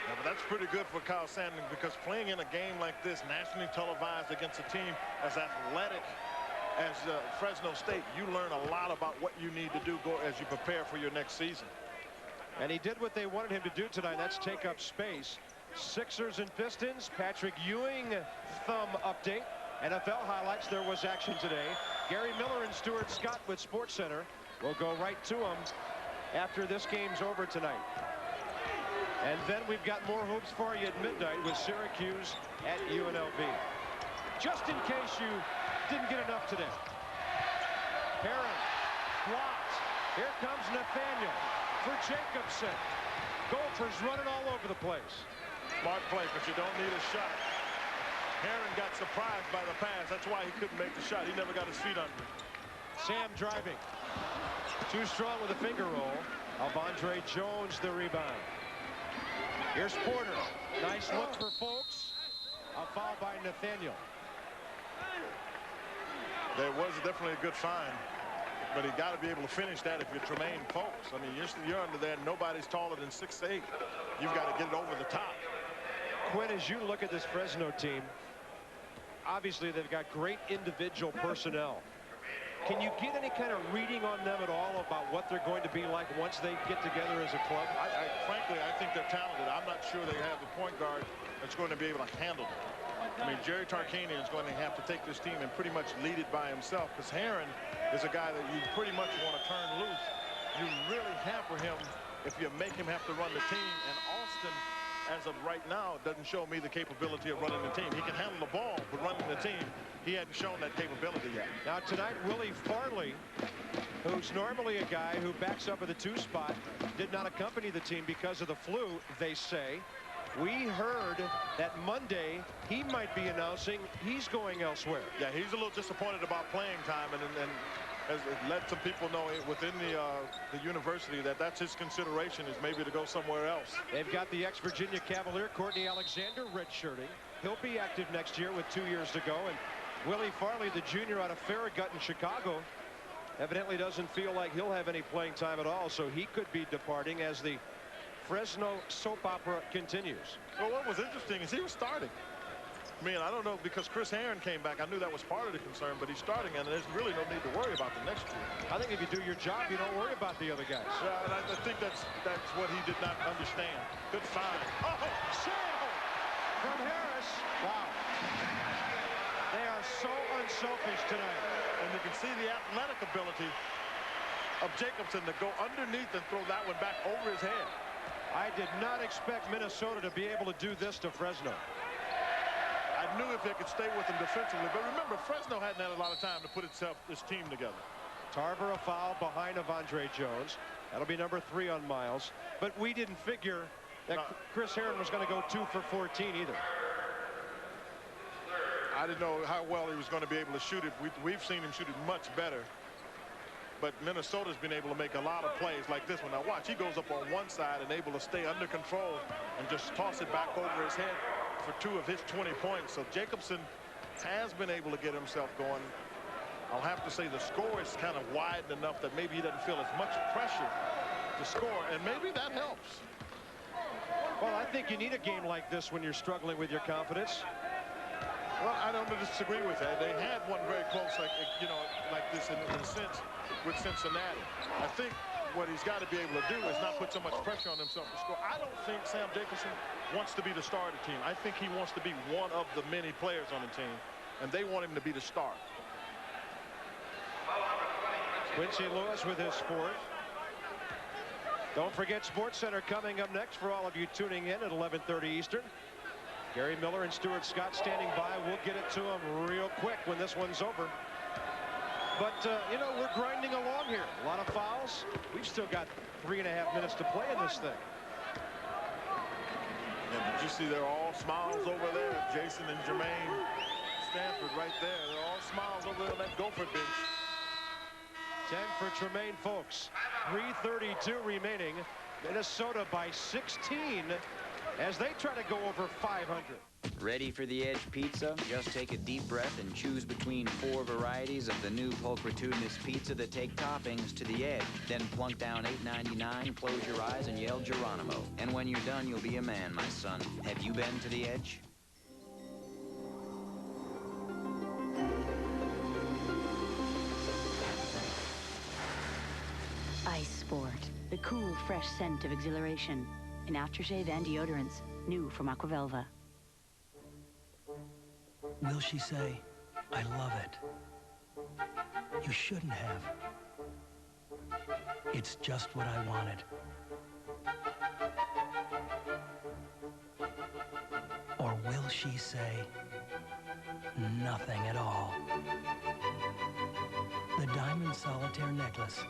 Yeah, but that's pretty good for Kyle Sandin, because playing in a game like this, nationally televised against a team as athletic as Fresno State, you learn a lot about what you need to do as you prepare for your next season. And he did what they wanted him to do tonight. That's take up space. Sixers and Pistons. Patrick Ewing thumb update. NFL highlights. There was action today. Gary Miller and Stuart Scott with SportsCenter. We'll go right to them after this game's over tonight. And then we've got more hoops for you at midnight with Syracuse at UNLV. Just in case you didn't get enough today. Herren blocked. Here comes Nathaniel for Jacobson. Gophers running all over the place. Smart play, but you don't need a shot. Herren got surprised by the pass. That's why he couldn't make the shot. He never got his feet under it. Sam driving. Too strong with a finger roll. Avondre Jones the rebound. Here's Porter. Nice look for Fawkes. A foul by Nathaniel. There was definitely a good find. but you got to be able to finish that if you're Tremaine Folks. I mean, you're under there. Nobody's taller than 6'8". You've got to get it over the top. Quinn, as you look at this Fresno team, obviously they've got great individual personnel. Can you get any kind of reading on them at all about what they're going to be like once they get together as a club? Frankly, I think they're talented. I'm not sure they have the point guard that's going to be able to handle it. I mean, Jerry Tarkanian is going to have to take this team and pretty much lead it by himself, because Herren is a guy that you pretty much want to turn loose. You really hamper him if you make him have to run the team. And Austin, as of right now, doesn't show me the capability of running the team. He can handle the ball, but running the team, he hadn't shown that capability yet. Now tonight, Willie Farley, who's normally a guy who backs up at the 2 spot, did not accompany the team because of the flu, they say. We heard that Monday he might be announcing he's going elsewhere. Yeah, he's a little disappointed about playing time, and has let some people know within the university that that's his consideration, is maybe to go somewhere else. They've got the ex-Virginia Cavalier, Courtney Alexander, redshirting. He'll be active next year with 2 years to go. And Willie Farley, the junior out of Farragut in Chicago, evidently doesn't feel like he'll have any playing time at all, so he could be departing as the Fresno soap opera continues. Well, what was interesting is he was starting. I mean, I don't know, because Chris Herren came back. I knew that was part of the concern, but he's starting, and there's really no need to worry about the next two. I think if you do your job, you don't worry about the other guys. Yeah, and I think that's what he did not understand. Good find. Oh, save from Harris. Wow. They are so unselfish tonight. And you can see the athletic ability of Jacobson to go underneath and throw that one back over his head. I did not expect Minnesota to be able to do this to Fresno. I knew if they could stay with him defensively, but remember, Fresno hadn't had a lot of time to put this team together. Tarver a foul behind of Andre Jones. That'll be number 3 on Miles. But we didn't figure that Chris Herren was going to go 2 for 14 either. I didn't know how well he was going to be able to shoot it. We've seen him shoot it much better. But Minnesota's been able to make a lot of plays like this one. Now watch, he goes up on one side and able to stay under control and just toss it back over his head for 2 of his 20 points. So Jacobson has been able to get himself going. I'll have to say the score is kind of widened enough that maybe he doesn't feel as much pressure to score, and maybe that helps. Well, I think you need a game like this when you're struggling with your confidence. Well, I don't disagree with that. They had one very close, like this in a sense with Cincinnati. I think what he's got to be able to do is not put so much pressure on himself to score. I don't think Sam Jacobson wants to be the star of the team. I think he wants to be one of the many players on the team, and they want him to be the star. Quincy Lewis with his 4th. Don't forget SportsCenter coming up next for all of you tuning in at 11:30 Eastern. Gary Miller and Stuart Scott standing by. We'll get it to them real quick when this one's over. But, you know, we're grinding along here. A lot of fouls. We've still got 3.5 minutes to play in this thing. And did you see they're all smiles over there? Jason and Jermaine Stanford right there. They're all smiles over there on that Gopher bench. 10 for Tremaine Folks. 3:32 remaining. Minnesota by 16 as they try to go over 500. Ready for the Edge pizza? Just take a deep breath and choose between 4 varieties of the new pulchritudinous pizza that take toppings to the edge. Then plunk down $8.99, close your eyes, and yell Geronimo. And when you're done, you'll be a man, my son. Have you been to the Edge? Ice Sport, the cool, fresh scent of exhilaration. In aftershave and deodorants, new from Aquavelva. Will she say, I love it? You shouldn't have. It's just what I wanted. Or will she say, nothing at all? The diamond solitaire necklace.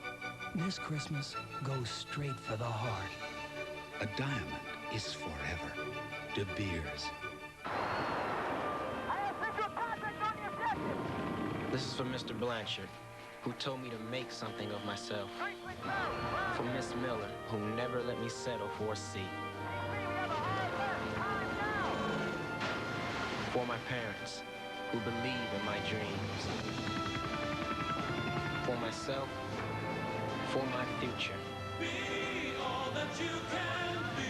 This Christmas goes straight for the heart. A diamond is forever. De Beers. This is for Mr. Blanchard, who told me to make something of myself. For Miss Miller, who never let me settle for a C. For my parents, who believe in my dreams. for myself, for my future. Be all that you can be.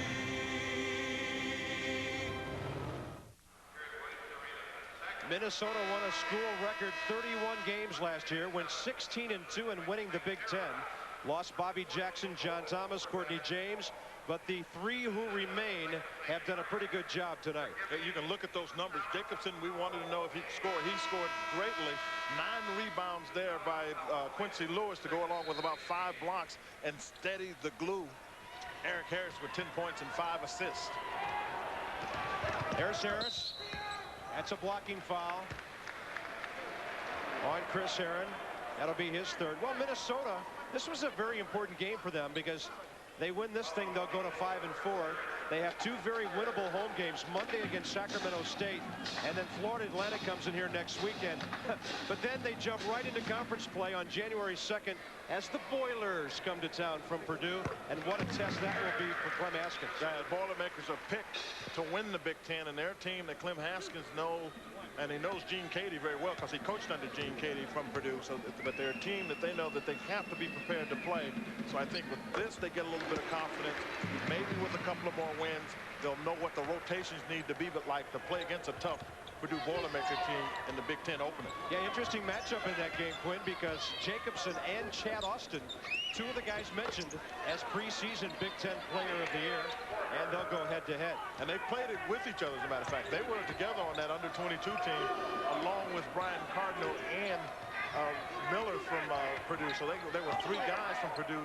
Minnesota won a school record 31 games last year, went 16-2 and winning the Big Ten. Lost Bobby Jackson, John Thomas, Courtney James, but the three who remain have done a pretty good job tonight. You can look at those numbers. Jacobson, we wanted to know if he'd score. He scored greatly. 9 rebounds there by Quincy Lewis to go along with about 5 blocks and steady the glue. Eric Harris with 10 points and 5 assists. There's Harris. That's a blocking foul on Chris Herren. That'll be his third. Well, Minnesota, this was a very important game for them because they win this thing, they'll go to 5-4. They have 2 very winnable home games, Monday against Sacramento State, and then Florida Atlantic comes in here next weekend. But then they jump right into conference play on January 2nd as the Boilers come to town from Purdue, and what a test that will be for Clem Haskins. The Boilermakers are picked to win the Big Ten, and their team that Clem Haskins knows, and he knows Gene Cady very well because he coached under Gene Cady from Purdue. So, but they're a team that they know that they have to be prepared to play. So I think with this, they get a little bit of confidence. Maybe with a couple of more wins, they'll know what the rotations need to be, but like to play against a tough Purdue Boilermaker team in the Big Ten opener. Yeah, interesting matchup in that game, Quinn, because Jacobson and Chad Austin, 2 of the guys mentioned as preseason Big Ten Player of the Year, and they'll go head-to-head. And they played it with each other, as a matter of fact. They were together on that under-22 team, along with Brian Cardinal and Miller from Purdue. So they were 3 guys from Purdue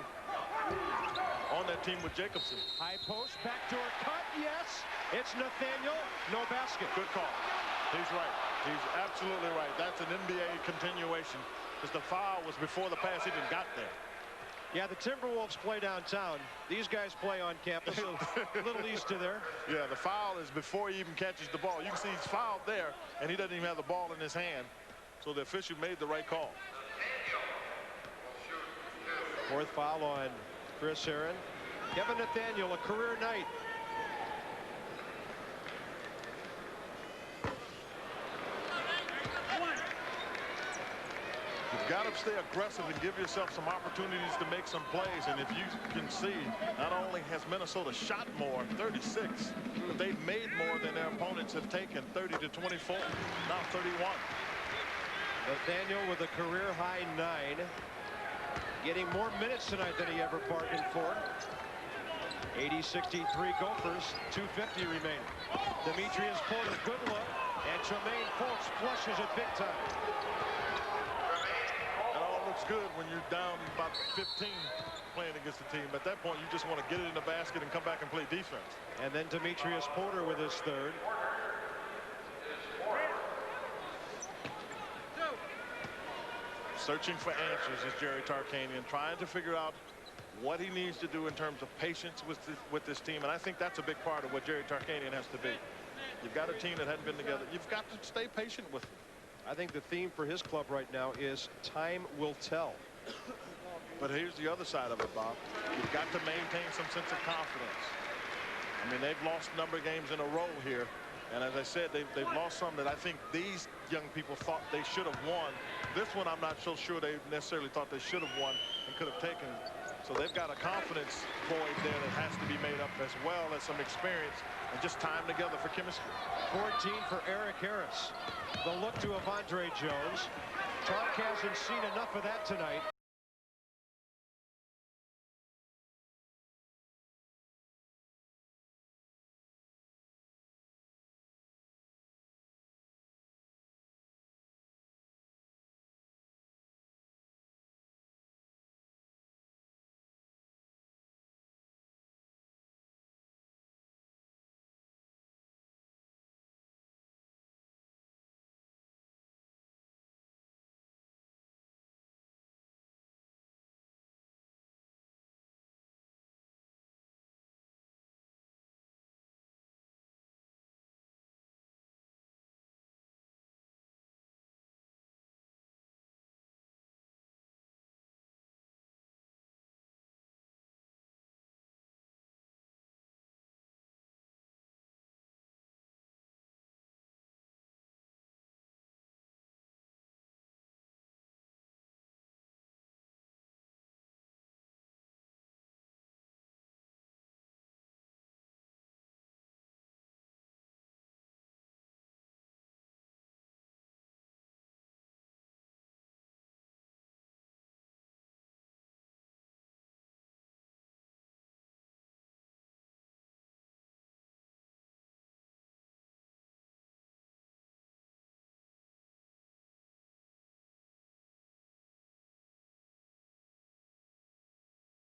on that team with Jacobson. High post, backdoor cut, yes. It's Nathaniel, no basket. Good call. He's right. He's absolutely right. That's an NBA continuation because the foul was before the pass even got there. Yeah, the Timberwolves play downtown. These guys play on campus, a little east of there. Yeah, the foul is before he even catches the ball. You can see he's fouled there, and he doesn't even have the ball in his hand. So the official made the right call. 4th foul on Chris Herren. Kevin Nathaniel, a career night. You've got to stay aggressive and give yourself some opportunities to make some plays. And if you can see, not only has Minnesota shot more, 36, but they've made more than their opponents have taken, 30-24, now 31. Nathaniel with a career-high 9. Getting more minutes tonight than he ever bargained for. 80-63 Gophers, 2:50 remaining. Demetrius Porter, good look, and Tremaine Folks flushes it big time. It all looks good when you're down about 15 playing against the team. At that point, you just want to get it in the basket and come back and play defense. And then Demetrius Porter with his 3rd. Searching for answers is Jerry Tarkanian, trying to figure out what he needs to do in terms of patience with this team. And I think that's a big part of what Jerry Tarkanian has to be. You've got a team that hadn't been together. You've got to stay patient with them. I think the theme for his club right now is time will tell. But here's the other side of it, Bob. You've got to maintain some sense of confidence. I mean, they've lost a number of games in a row here. And as I said, they've lost some that I think these young people thought they should have won. This one, I'm not so sure they necessarily thought they should have won and could have taken. So they've got a confidence void there that has to be made up, as well as some experience and just time together for chemistry. 14 for Eric Harris. The look to Avondre Jones. Tark hasn't seen enough of that tonight.